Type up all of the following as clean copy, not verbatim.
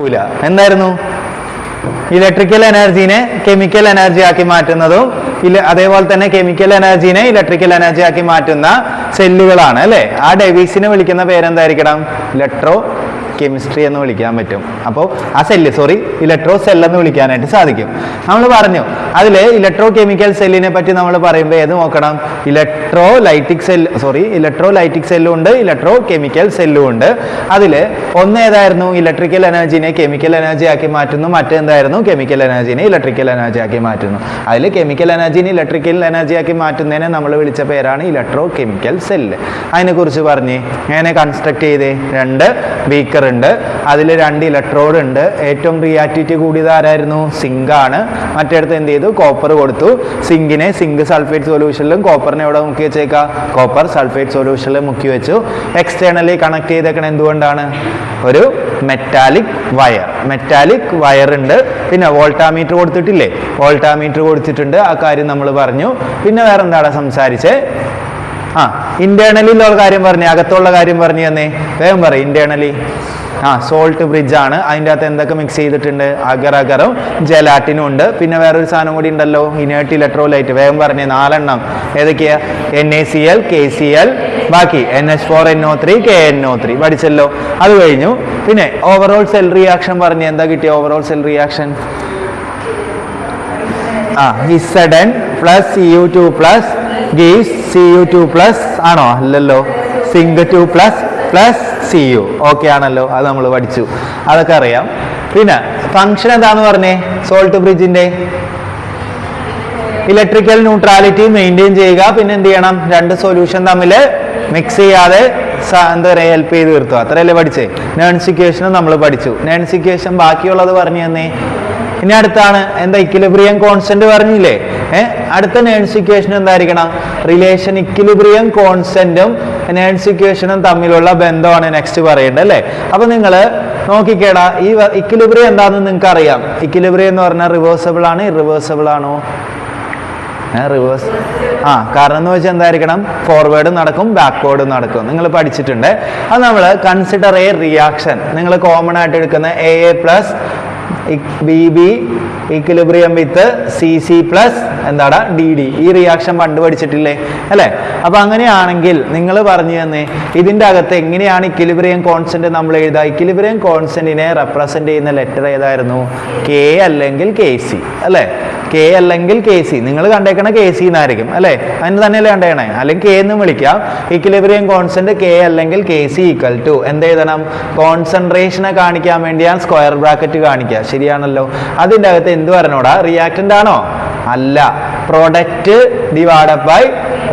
പറ്റൂല. എന്തായിരുന്നു? Electrical എനർജീനെ chemical energy ആക്കി മാറ്റുന്നതും അതേപോലെ തന്നെ കെമിക്കൽ എനർജീനെ ഇലക്ട്രിക്കൽ എനർജി ആക്കി മാറ്റുന്ന സെല്ലുകളാണ് അല്ലെ. ആ ഡെവീസിനെ വിളിക്കുന്ന പേരെന്തായിരിക്കണം? ഇലക്ട്രോ കെമിസ്ട്രി എന്ന് വിളിക്കാൻ പറ്റും. അപ്പോൾ ആ ഇലക്ട്രോ സെൽ എന്ന് വിളിക്കാനായിട്ട് സാധിക്കും. നമ്മൾ പറഞ്ഞു അതിൽ ഇലക്ട്രോ കെമിക്കൽ സെല്ലിനെ പറ്റി നമ്മൾ പറയുമ്പോൾ ഏത് നോക്കണം? ഇലക്ട്രോലൈറ്റിക് സെല്ലും ഉണ്ട്, ഇലക്ട്രോ കെമിക്കൽ സെല്ലും ഉണ്ട്. അതിൽ ഒന്ന് ഏതായിരുന്നു? ഇലക്ട്രിക്കൽ എനർജീനെ കെമിക്കൽ എനർജി ആക്കി മാറ്റുന്നു. മറ്റെന്തായിരുന്നു? കെമിക്കൽ എനർജീനെ ഇലക്ട്രിക്കൽ എനർജി ആക്കി മാറ്റുന്നു. അതിൽ കെമിക്കൽ എനർജീനെ ഇലക്ട്രിക്കൽ എനർജി ആക്കി മാറ്റുന്നതിനെ നമ്മൾ വിളിച്ച പേരാണ് ഇലക്ട്രോ കെമിക്കൽ സെല്ല്. അതിനെക്കുറിച്ച് പറഞ്ഞ് എങ്ങനെ കൺസ്ട്രക്ട് ചെയ്തേ? 2 ബീക്കർ ഉണ്ട്, അതിൽ 2 ഇലക്ട്രോഡ് ഉണ്ട്. ഏറ്റവും റിയാക്ടിവിറ്റി കൂടിയത് ആരായിരുന്നു? സിങ്ക് ആണ്. മറ്റേടത്ത് എന്ത് ചെയ്തു? കോപ്പർ കൊടുത്തു. സിങ്കിനെ സിങ്ക് സൾഫേറ്റ് സൊല്യൂഷനിലും കോപ്പറിനെ എവിടെ മുക്കി വെച്ചേക്കാം? കോപ്പർ സൾഫേറ്റ് സൊല്യൂഷനിൽ മുക്കി വെച്ചു. എക്സ്റ്റേണലി കണക്ട് ചെയ്തേക്കണ എന്തുകൊണ്ടാണ്? ഒരു മെറ്റാലിക് വയർ ഉണ്ട്. പിന്നെ വോൾട്ടാമീറ്റർ കൊടുത്തിട്ടില്ലേ? വോൾട്ടാമീറ്റർ കൊടുത്തിട്ടുണ്ട്. ആ കാര്യം നമ്മൾ പറഞ്ഞു. പിന്നെ വേറെ എന്താണ് സംസാരിച്ചേ? ഇന്റേണലി ഉള്ള കാര്യം പറഞ്ഞു, അകത്തുള്ള കാര്യം പറഞ്ഞു തന്നെ. വേഗം പറയും. ഇന്റേണലി സോൾട്ട് ബ്രിഡ്ജ് ആണ്. അതിൻ്റെ അകത്ത് എന്തൊക്കെ മിക്സ് ചെയ്തിട്ടുണ്ട്? അഗറും ജലാറ്റിനും ഉണ്ട്. പിന്നെ വേറൊരു സാധനം കൂടി ഉണ്ടല്ലോ, ഇനേർട്ട് ഇലക്ട്രോലൈറ്റ്. വേഗം പറഞ്ഞേ 4 എണ്ണം. ഏതൊക്കെയാ? NaCl, KCl, ബാക്കി NH4NO3, KNO3 പഠിച്ചല്ലോ. അത് കഴിഞ്ഞു. പിന്നെ ഓവറോൾ സെൽ റിയാക്ഷൻ പറഞ്ഞു. എന്താ കിട്ടിയ overall cell reaction? Hn plus Cu2 plus gives Cu2 plus ആണോ? അല്ലല്ലോ. Zinc2 plus Cu. ഓക്കെ ആണല്ലോ. അത് നമ്മൾ പഠിച്ചു, അതൊക്കെ അറിയാം. പിന്നെ ഫംഗ്ഷൻ എന്താന്ന് പറഞ്ഞേ? സോൾട്ട് ബ്രിഡ്ജിന്റെ ഇലക്ട്രിക്കൽ ന്യൂട്രാലിറ്റി മെയിൻറ്റെയിൻ ചെയ്യുക. പിന്നെ എന്ത് ചെയ്യണം? 2 സൊല്യൂഷൻ തമ്മിൽ മിക്സ് ചെയ്യാതെ എന്താ പറയുക, ഹെൽപ്പ് ചെയ്ത് നിർത്തുക. അത്രയല്ലേ പഠിച്ചേ? നേൺസ് ഇക്വേഷനും നമ്മൾ പഠിച്ചു. നേൺസ് ഇക്വേഷൻ ബാക്കിയുള്ളത് പറഞ്ഞു തന്നെ. ഇനി അടുത്താണ് എന്താ? ഇക്വിലിബ്രിയം കോൺസ്റ്റന്റ് പറഞ്ഞില്ലേ? അടുത്ത നേൺസ് ഇക്വേഷൻ എന്തായിരിക്കണം? റിലേഷൻ ഇക്വിലിബ്രിയം കോൺസ്റ്റന്റും നേൺസ് ഇക്വേഷനും തമ്മിലുള്ള ബന്ധമാണ് നെക്സ്റ്റ് പറയേണ്ടത് അല്ലേ. അപ്പൊ നിങ്ങൾ നോക്കിക്കേടാ, ഈ ഇക്വിലിബ്രിയം എന്താണെന്ന് നിങ്ങൾക്ക് അറിയാം. ഇക്വിലിബ്രിയം എന്ന് പറഞ്ഞാൽ റിവേഴ്സിബിൾ ആണ്, ഇറിവേഴ്സിബിൾ ആണോ? റിവേഴ്സ്. കാരണം എന്ന് വെച്ചാൽ എന്തായിരിക്കണം? ഫോർവേഡ് നടക്കും, ബാക്ക്വേർഡ് നടക്കും. നിങ്ങൾ പഠിച്ചിട്ടുണ്ട്. അത് നമ്മൾ കൺസിഡർ എ റിയാക്ഷൻ. നിങ്ങൾ കോമൺ ആയിട്ട് എടുക്കുന്ന AA പ്ലസ് BB ഈക്വിലിബ്രിയം വിത്ത് CC പ്ലസ് എന്താടാ DD. ഈ റിയാക്ഷൻ പണ്ട് പഠിച്ചിട്ടില്ലേ അല്ലേ? അപ്പൊ അങ്ങനെയാണെങ്കിൽ നിങ്ങൾ പറഞ്ഞു തന്നെ ഇതിൻ്റെ അകത്ത് എങ്ങനെയാണ് ഇക്വിലിബ്രിയം കോൺസ്റ്റന്റ് നമ്മൾ എഴുതുക? ഇക്വിലിബ്രിയം കോൺസ്റ്റന്റിനെ റെപ്രസെന്റ് ചെയ്യുന്ന ലെറ്റർ ഏതായിരുന്നു? K അല്ലെങ്കിൽ KC അല്ലേ? K അല്ലെങ്കിൽ KC. നിങ്ങൾ കണ്ടേക്കണ KC എന്നായിരിക്കും അല്ലേ? അതിന് തന്നെയല്ലേ കണ്ടേക്കണേ? അല്ലെങ്കിൽ K എന്ന് വിളിക്കാം. ഇക്വിലിബ്രിയം കോൺസ്റ്റന്റ് K അല്ലെങ്കിൽ KC ഈക്വൽ ടു എന്ത് എഴുതണം? കോൺസെൻട്രേഷനെ കാണിക്കാൻ വേണ്ടിയാണ് സ്ക്വയർ ബ്രാക്കറ്റ് കാണിക്കുക. ശരിയാണല്ലോ. അതിൻ്റെ അകത്ത് എന്ത് പറഞ്ഞോടാ? റിയാക്റ്റന്റ് ആണോ? അല്ല, പ്രൊഡക്റ്റ് ഡിവൈഡഡ് ബൈ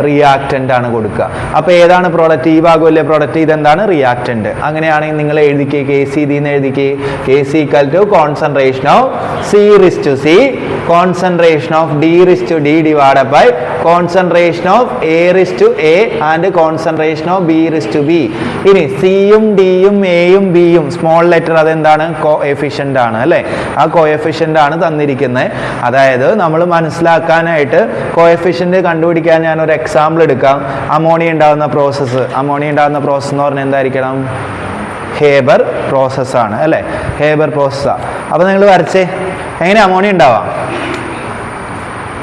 റിയാക്റ്റന്റ് ആണ് കൊടുക്കുക. അപ്പൊ ഏതാണ് പ്രോഡക്റ്റ്? ഈ ഭാഗമല്ലേ പ്രോഡക്റ്റ്, ഇതെന്താണ്? റിയാക്റ്റന്റ്. അങ്ങനെയാണെങ്കിൽ നിങ്ങൾ എഴുതിക്കേ, KC ഇതിന്ന് എഴുതിക്കേ. KC equal to concentration of C/C, concentration of D/D divided by concentration of A/A and concentration of B/B. ഇനി സിയും ഡിയും എയും ബിയും സ്മോൾ ലെറ്റർ അതെന്താണ്? കോഎഫിഷ്യന്റ് ആണ് അല്ലേ? ആ കോഎഫിഷ്യന്റ് ആണ് തന്നിരിക്കുന്നത്. അതായത് നമ്മൾ മനസ്സിലാക്കാനായിട്ട് കോഎഫിഷ്യന്റ് കണ്ടുപിടിക്കാൻ ഞാൻ ഒരു എക്സാമ്പിൾ എടുക്കാം. അമോണിയ ഉണ്ടാകുന്ന പ്രോസസ്സ് എന്ന് പറഞ്ഞാൽ എന്തായിരിക്കണം? ഹേബർ പ്രോസസ്സാണ് അല്ലേ? ഹേബർ പ്രോസസ്സാണ്. അപ്പോൾ നിങ്ങൾ വരച്ചേ, എങ്ങനെ അമോണിയ ഉണ്ടാവാം?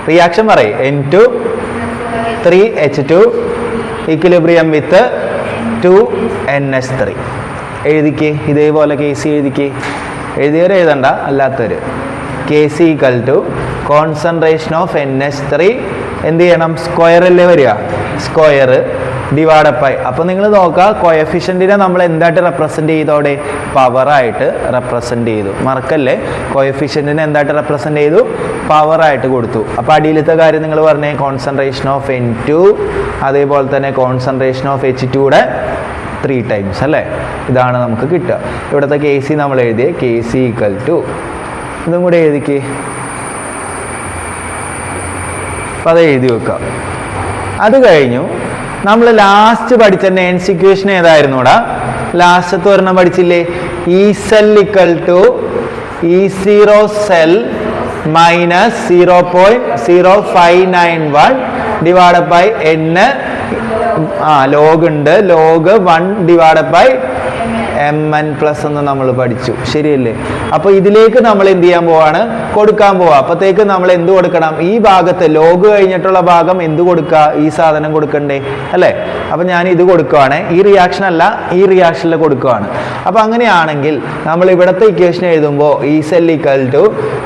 റിയാക്ഷൻ പറയും. N2 3H2 ഈക്വിലിബ്രിയം വിത്ത് 2NH3 എഴുതിക്കേ. ഇതേപോലെ KC എഴുതിക്കേ. എഴുതിയവർ എഴുതണ്ട, അല്ലാത്തവർ. KC equal to concentration of NH3 എന്ത് ചെയ്യണം? സ്ക്വയർ അല്ലേ വരിക? Square divided by. അപ്പോൾ നിങ്ങൾ നോക്കുക, കോഎഫിഷ്യന്റിനെ നമ്മൾ എന്തായിട്ട് റെപ്രസെന്റ് ചെയ്തോടെ? പവറായിട്ട് റെപ്രസെന്റ് ചെയ്തു. മറക്കല്ലേ, കോഎഫിഷ്യന്റിനെ എന്തായിട്ട് റെപ്രസെന്റ് ചെയ്തു? പവറായിട്ട് കൊടുത്തു. അപ്പോൾ അടിയിലത്തെ കാര്യം നിങ്ങൾ പറഞ്ഞേ, കോൺസെൻട്രേഷൻ ഓഫ് N2 അതേപോലെ തന്നെ കോൺസെൻട്രേഷൻ ഓഫ് H2യുടെ 3 ടൈംസ് അല്ലേ? ഇതാണ് നമുക്ക് കിട്ടുക. ഇവിടുത്തെ KC നമ്മൾ എഴുതിയ KC ഈക്വൽ ടു ഇതും കൂടെ എഴുതിക്കേ. അപ്പം അത് എഴുതി വെക്കാം. അത് കഴിഞ്ഞു നമ്മൾ ലാസ്റ്റ് പഠിച്ച നേൺസ് ഇക്വേഷൻ ഏതായിരുന്നു? ഇവിടെ ലാസ്റ്റത്തെ ഒരെണ്ണം പഠിച്ചില്ലേ? E cell equal to E0 cell minus 0.0591 divided by N log ഉണ്ട്, ലോഗ് 1 ഡിവൈഡഡ് ബൈ mn+ എന്ന് നമ്മൾ പഠിച്ചു, ശരിയല്ലേ? അപ്പോൾ ഇതിലേക്ക് നമ്മൾ എന്ത് ചെയ്യാൻ പോവാണ്? കൊടുക്കാൻ പോവാ. അപ്പോഴത്തേക്ക് നമ്മൾ എന്ത് കൊടുക്കണം? ഈ ഭാഗത്ത് ലോഗ് കഴിഞ്ഞിട്ടുള്ള ഭാഗം എന്ത് കൊടുക്കുക? ഈ സാധനം കൊടുക്കണ്ടേ, അല്ലേ? അപ്പം ഞാൻ ഇത് കൊടുക്കുവാണ്, ഈ റിയാക്ഷൻ അല്ല, ഈ റിയാക്ഷനിൽ കൊടുക്കുവാണ്. അപ്പം അങ്ങനെയാണെങ്കിൽ നമ്മൾ ഇവിടുത്തെ ഇക്വേഷൻ എഴുതുമ്പോൾ E cell equal to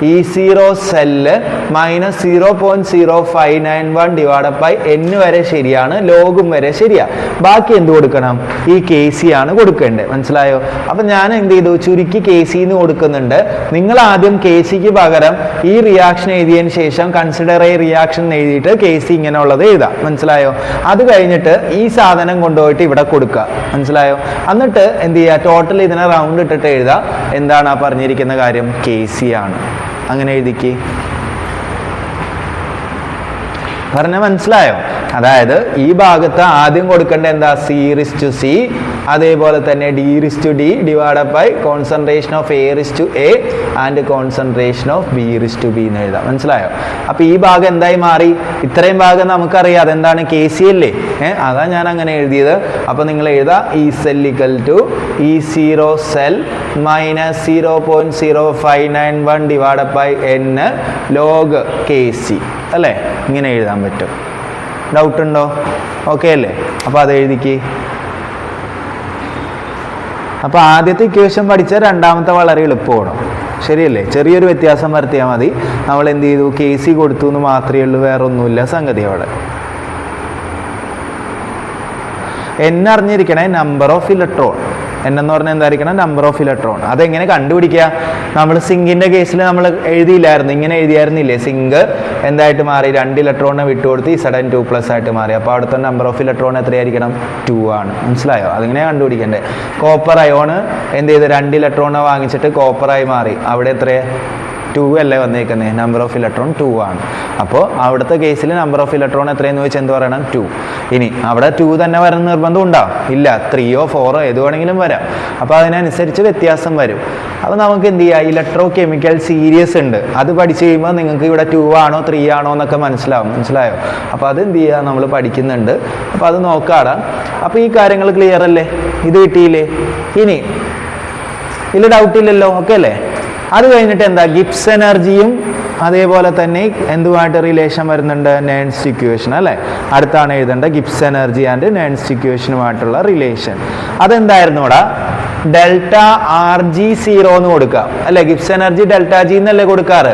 E0 cell minus 0.0591 divided by n വരെ ശരിയാണ്, ലോഗും വരെ ശരിയാ. ബാക്കി എന്ത് കൊടുക്കണം? ഈ KC ആണ് കൊടുക്കേണ്ടത്, മനസ്സിലായോ? അപ്പം ഞാൻ എന്ത് ചെയ്തു? ചുരുക്കി KC എന്ന് കൊടുക്കുന്നുണ്ട്. നിങ്ങൾ ആദ്യം KCക്ക് പകരം ഈ റിയാക്ഷൻ എഴുതിയതിന് ശേഷം കൺസിഡർ എ റിയാക്ഷൻ എഴുതിയിട്ട് KC ഇങ്ങനെ ഉള്ളത് എഴുതാം, മനസ്സിലായോ? അത് കഴിഞ്ഞിട്ട് ഈ സാധനം കൊണ്ടുപോയിട്ട് ഇവിടെ കൊടുക്കുക, മനസ്സിലായോ? എന്നിട്ട് എന്ത് ചെയ്യുക? ടോട്ടൽ ഇതിനെ റൗണ്ട് ഇട്ടിട്ട് എഴുതാം. എന്താണ് ആ പറഞ്ഞിരിക്കുന്ന കാര്യം? KC ആണ്. അങ്ങനെ എഴുതിക്ക്. പറഞ്ഞ മനസ്സിലായോ? അതായത് ഈ ഭാഗത്ത് ആദ്യം കൊടുക്കേണ്ട എന്താ? C⁻C, അതേപോലെ തന്നെ D⁻D divided by concentration of A⁻A and concentration of B⁻B എന്ന് എഴുതാം, മനസ്സിലായോ? അപ്പൊ ഈ ഭാഗം എന്തായി മാറി? ഇത്രയും ഭാഗം നമുക്കറിയാം അതെന്താണ്? KC അല്ലേ? അതാ ഞാൻ അങ്ങനെ എഴുതിയത്. അപ്പൊ നിങ്ങൾ എഴുതാ E cell equal to E0 cell minus 0.0591 divided by n log KC, അല്ലേ? ഇങ്ങനെ എഴുതാൻ പറ്റും. ഡൗട്ട് ഉണ്ടോ? ഓക്കെ അല്ലേ? അപ്പോൾ അത് എഴുതിക്ക്. അപ്പോൾ ആദ്യത്തെ ഇക്വേഷൻ പഠിച്ച രണ്ടാമത്തെ വളരെ എളുപ്പമാണ്, ശരിയല്ലേ? ചെറിയൊരു വ്യത്യാസം വരുത്തിയാൽ മതി. നമ്മൾ എന്ത് ചെയ്തു? KC കൊടുത്തു എന്ന് മാത്രമേ ഉള്ളൂ, വേറെ ഒന്നുമില്ല സംഗതി അവിടെ. n അറിഞ്ഞിരിക്കണേ നമ്പർ ഓഫ് ഇലക്ട്രോൺ. n എന്ന് പറഞ്ഞാൽ എന്തായിരിക്കണം? Number of electron. അതെങ്ങനെ കണ്ടുപിടിക്കുക? നമ്മൾ സിങ്കിന്റെ കേസിൽ നമ്മൾ എഴുതിയില്ലായിരുന്നു, ഇങ്ങനെ എഴുതിയായിരുന്നില്ലേ? സിങ്ക് എന്തായിട്ട് മാറി? 2 ഇലക്ട്രോണിനെ വിട്ടുകൊടുത്ത് Zn2+ ആയിട്ട് മാറി. അപ്പോൾ അവിടുത്തെ നമ്പർ ഓഫ് ഇലക്ട്രോൺ എത്രയായിരിക്കണം? 2 ആണ്, മനസ്സിലായോ? അതിങ്ങനെ കണ്ടുപിടിക്കണ്ടേ? കോപ്പർ അയോൺ എന്ത് ചെയ്ത്? 2 ഇലക്ട്രോണിനെ വാങ്ങിച്ചിട്ട് കോപ്പറായി മാറി. അവിടെ എത്രയാ? 2 അല്ലേ വന്നേക്കുന്നത്? നമ്പർ ഓഫ് ഇലക്ട്രോൺ 2 ആണ്. അപ്പോൾ അവിടുത്തെ കേസിൽ നമ്പർ ഓഫ് ഇലക്ട്രോൺ എത്രയെന്ന് വെച്ചാൽ എന്ത് പറയണം? 2. ഇനി അവിടെ 2 തന്നെ വരുന്ന നിർബന്ധം ഉണ്ടാവും? ഇല്ല, 3ഓ 4ഓ ഏത് വേണമെങ്കിലും വരാം. അപ്പോൾ അതിനനുസരിച്ച് വ്യത്യാസം വരും. അപ്പോൾ നമുക്ക് എന്ത് ചെയ്യുക? ഇലക്ട്രോ കെമിക്കൽ സീരീസ് ഉണ്ട്, അത് പഠിച്ചു കഴിയുമ്പോൾ നിങ്ങൾക്ക് ഇവിടെ 2 ആണോ 3 ആണോ എന്നൊക്കെ മനസ്സിലാവും, മനസ്സിലായോ? അപ്പോൾ അത് എന്ത് ചെയ്യുക? നമ്മൾ പഠിക്കുന്നുണ്ട്. അപ്പോൾ അത് നോക്കാടാ. അപ്പോൾ ഈ കാര്യങ്ങൾ ക്ലിയർ അല്ലേ? ഇത് കിട്ടിയില്ലേ? ഇനി ഇതിൽ ഡൗട്ട് ഇല്ലല്ലോ? ഓക്കെ അല്ലേ? അത് കഴിഞ്ഞിട്ട് എന്താ? ഗിബ്സ് എനർജിയും അതേപോലെ തന്നെ എന്തുമായിട്ട് റിലേഷൻ വരുന്നുണ്ട്? നേൺസ്റ്റ് ഇക്വേഷൻ, അല്ലേ? അടുത്താണ് എഴുതേണ്ടത് ഗിബ്സ് എനർജി ആൻഡ് നേൺസ്റ്റ് ഇക്വേഷനുമായിട്ടുള്ള റിലേഷൻ. അതെന്തായിരുന്നു ഇവിടെ? ΔRg0 എന്ന് കൊടുക്കാം, അല്ലെ? ഗിബ്സ് എനർജി ΔG എന്നല്ലേ കൊടുക്കാറ്?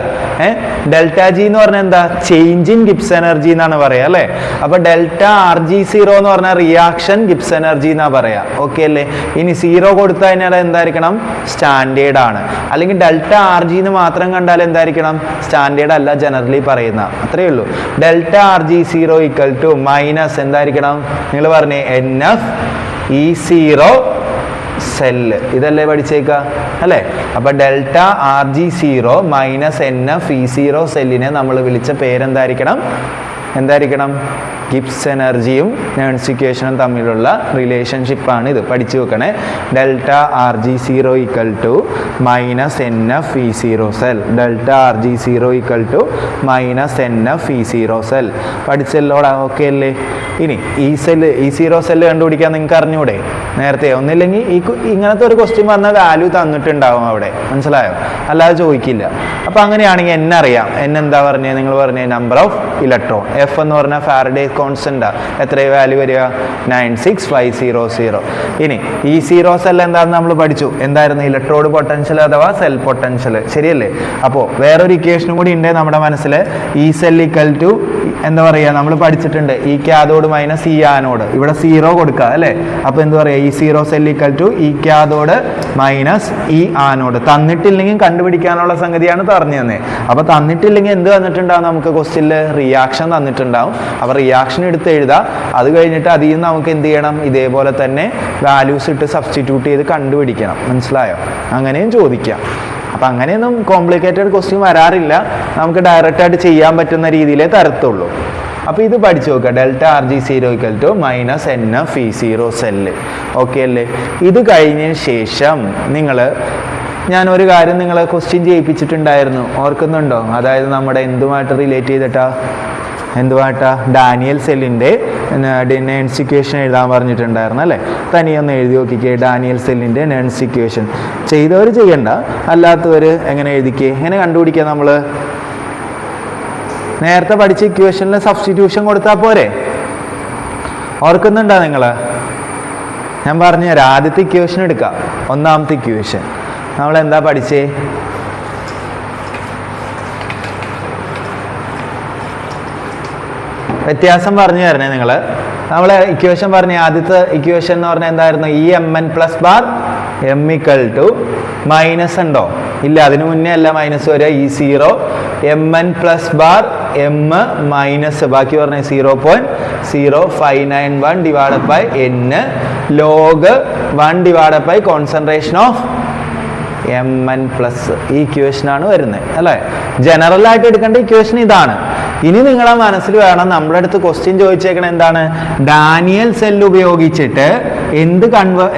ΔG എന്ന് പറഞ്ഞാൽ എന്താ? ചേഞ്ച് ഇൻ ഗിബ്സ് എനർജി എന്നാണ് പറയാ, അല്ലെ? അപ്പൊ ΔRg0 എന്ന് പറഞ്ഞാൽ റിയാക്ഷൻ ഗിബ്സ് എനർജി എന്നാ പറയാ. ഓക്കെ അല്ലേ? ഇനി 0 കൊടുത്തു കഴിഞ്ഞാൽ എന്തായിരിക്കണം? സ്റ്റാൻഡേർഡ് ആണ്. അല്ലെങ്കിൽ ΔRg എന്ന് മാത്രം കണ്ടാൽ എന്തായിരിക്കണം? സ്റ്റാൻഡേർഡ് അല്ല ജനറലി പറയുന്ന, അത്രയേ ഉള്ളൂ. ΔRg0 ഈക്വൽ ടു മൈനസ് എന്തായിരിക്കണം? നിങ്ങൾ പറഞ്ഞേ NF E0 സെല്ല്. ഇതല്ലേ പഠിച്ചേക്ക, അല്ലേ? അപ്പൊ ΔRg0 മൈനസ് NF E0 സെല്ലിനെ നമ്മൾ വിളിച്ച പേരെന്തായിരിക്കണം? എന്തായിരിക്കണം? ഗിബ്സ് എനർജിയും നേൺസ്റ്റ് ഇക്വേഷനും തമ്മിലുള്ള റിലേഷൻഷിപ്പാണ് ഇത്. പഠിച്ചു വെക്കണേ. ΔRg0 equal to minus NF E0 cell. ΔRg0 equal to minus NF E0 cell. പഠിച്ചല്ലോടാ? ഓക്കെ അല്ലേ? ഇനി E0 സെല്ല് കണ്ടുപിടിക്കാൻ നിങ്ങൾക്ക് അറിഞ്ഞൂടെ നേരത്തെ? ഒന്നില്ലെങ്കിൽ ഇങ്ങനത്തെ ഒരു ക്വസ്റ്റ്യൻ വന്ന വാല്യൂ തന്നിട്ടുണ്ടാവും അവിടെ, മനസ്സിലായോ? അല്ലാതെ ചോദിക്കില്ല. അപ്പൊ അങ്ങനെയാണെങ്കിൽ n അറിയാം. n എന്താ പറഞ്ഞത്? നിങ്ങൾ പറഞ്ഞേ നമ്പർ ഓഫ് ഇലക്ട്രോൺ. F എന്ന് പറഞ്ഞാൽ ഫാരഡേ കോൺസ്റ്റന്റ്. എത്ര വാല്യൂ വരിക? 96500. ഇനി E0 സെൽ എന്താണെന്ന് നമ്മൾ പഠിച്ചു. എന്തായിരുന്നു? ഇലക്ട്രോഡ് പൊട്ടൻഷ്യൽ അഥവാ സെൽ പൊട്ടൻഷ്യൽ, ശരിയല്ലേ? അപ്പോൾ വേറൊരു ഇക്വേഷനും കൂടി ഉണ്ട് നമ്മുടെ മനസ്സിൽ. E സെൽ ഈക്വൽ ടു എന്താ പറയുക? നമ്മൾ പഠിച്ചിട്ടുണ്ട് ഈ കാഥോഡ് മൈനസ് ഈ ആനോഡ്. ഇവിടെ 0 കൊടുക്കുക, അല്ലേ? അപ്പൊ എന്ത് പറയാ? E0 സെൽ ഈക്വൽ ടു ഈ കാഥോഡ് മൈനസ് ഈ ആനോഡ്. തന്നിട്ടില്ലെങ്കിൽ കണ്ടുപിടിക്കാനുള്ള സംഗതിയാണ് പറഞ്ഞു തന്നെ. അപ്പൊ തന്നിട്ടില്ലെങ്കിൽ എന്ത് തന്നിട്ടുണ്ടാവും? നമുക്ക് ക്വസ്റ്റ്യനിൽ റിയാക്ഷൻ തന്നിട്ടുണ്ടാവും. അപ്പൊ റിയാക്ഷൻ എടുത്ത് എഴുതാം. അത് കഴിഞ്ഞിട്ട് അതിൽ നിന്ന് നമുക്ക് എന്ത് ചെയ്യണം? ഇതേപോലെ തന്നെ വാല്യൂസ് ഇട്ട് സബ്സ്റ്റിറ്റ്യൂട്ട് ചെയ്ത് കണ്ടുപിടിക്കണം, മനസ്സിലായോ? അങ്ങനെയും ചോദിക്കാം. അപ്പം അങ്ങനെയൊന്നും കോംപ്ലിക്കേറ്റഡ് ക്വസ്റ്റ്യൻ വരാറില്ല. നമുക്ക് ഡയറക്റ്റ് ആയിട്ട് ചെയ്യാൻ പറ്റുന്ന രീതിയിലേ തരത്തുള്ളൂ. അപ്പോൾ ഇത് പഠിച്ചു നോക്കുക. ΔRg0 equal to minus NF E0 cell. Okay അല്ലേ? ഇത് കഴിഞ്ഞതിന് ശേഷം ഞാനൊരു കാര്യം നിങ്ങളെ ക്വസ്റ്റ്യൻ ചെയ്യിപ്പിച്ചിട്ടുണ്ടായിരുന്നു, ഓർക്കുന്നുണ്ടോ? അതായത് നമ്മുടെ എന്തുമായിട്ട് റിലേറ്റ് ചെയ്തിട്ടാ? ഡാനിയൽ സെല്ലിൻ്റെ നേൺസ് ഇക്വേഷൻ എഴുതാൻ പറഞ്ഞിട്ടുണ്ടായിരുന്നു അല്ലേ? തനിയൊന്ന് എഴുതി നോക്കിക്കേ. ഡാനിയൽ സെല്ലിൻ്റെ നേൺസ് ഇക്വേഷൻ ചെയ്തവർ ചെയ്യണ്ട, അല്ലാത്തവർ എങ്ങനെ എഴുതിക്കേ? എങ്ങനെ കണ്ടുപിടിക്കുക? നമ്മൾ നേരത്തെ പഠിച്ച ഇക്വേഷനിൽ സബ്സ്റ്റിറ്റ്യൂഷൻ കൊടുത്താൽ പോരെ? ഓർക്കുന്നുണ്ടോ നിങ്ങൾ? ഞാൻ പറഞ്ഞുതരാം. ആദ്യത്തെ ഇക്വേഷൻ എടുക്കാം. ഒന്നാമത്തെ ഇക്വേഷൻ നമ്മൾ എന്താ പഠിച്ചേ? വ്യത്യാസം പറഞ്ഞു തരണേ നിങ്ങൾ. നമ്മൾ ഇക്വേഷൻ പറഞ്ഞ ആദ്യത്തെ ഇക്വേഷൻ എന്ന് പറഞ്ഞാൽ എന്തായിരുന്നു? E M N plus bar M equal to minus ഉണ്ടോ? ഇല്ല, അതിന് മുന്നേ അല്ല മൈനസ് വരിക. E 0 M N plus bar M minus ബാക്കി പറഞ്ഞ 0.0591 divided by N log 1 divided by concentration of M N plus. ഈ ഇക്വേഷനാണ് വരുന്നത് അല്ലേ? ജനറൽ ആയിട്ട് എടുക്കേണ്ട ഇക്വേഷൻ ഇതാണ്. ഇനി നിങ്ങളെ മനസ്സിൽ വേണം, നമ്മുടെ അടുത്ത് ക്വസ്റ്റ്യൻ ചോദിച്ചേക്കണ എന്താണ്? ഡാനിയൽ സെല്ല് ഉപയോഗിച്ചിട്ട്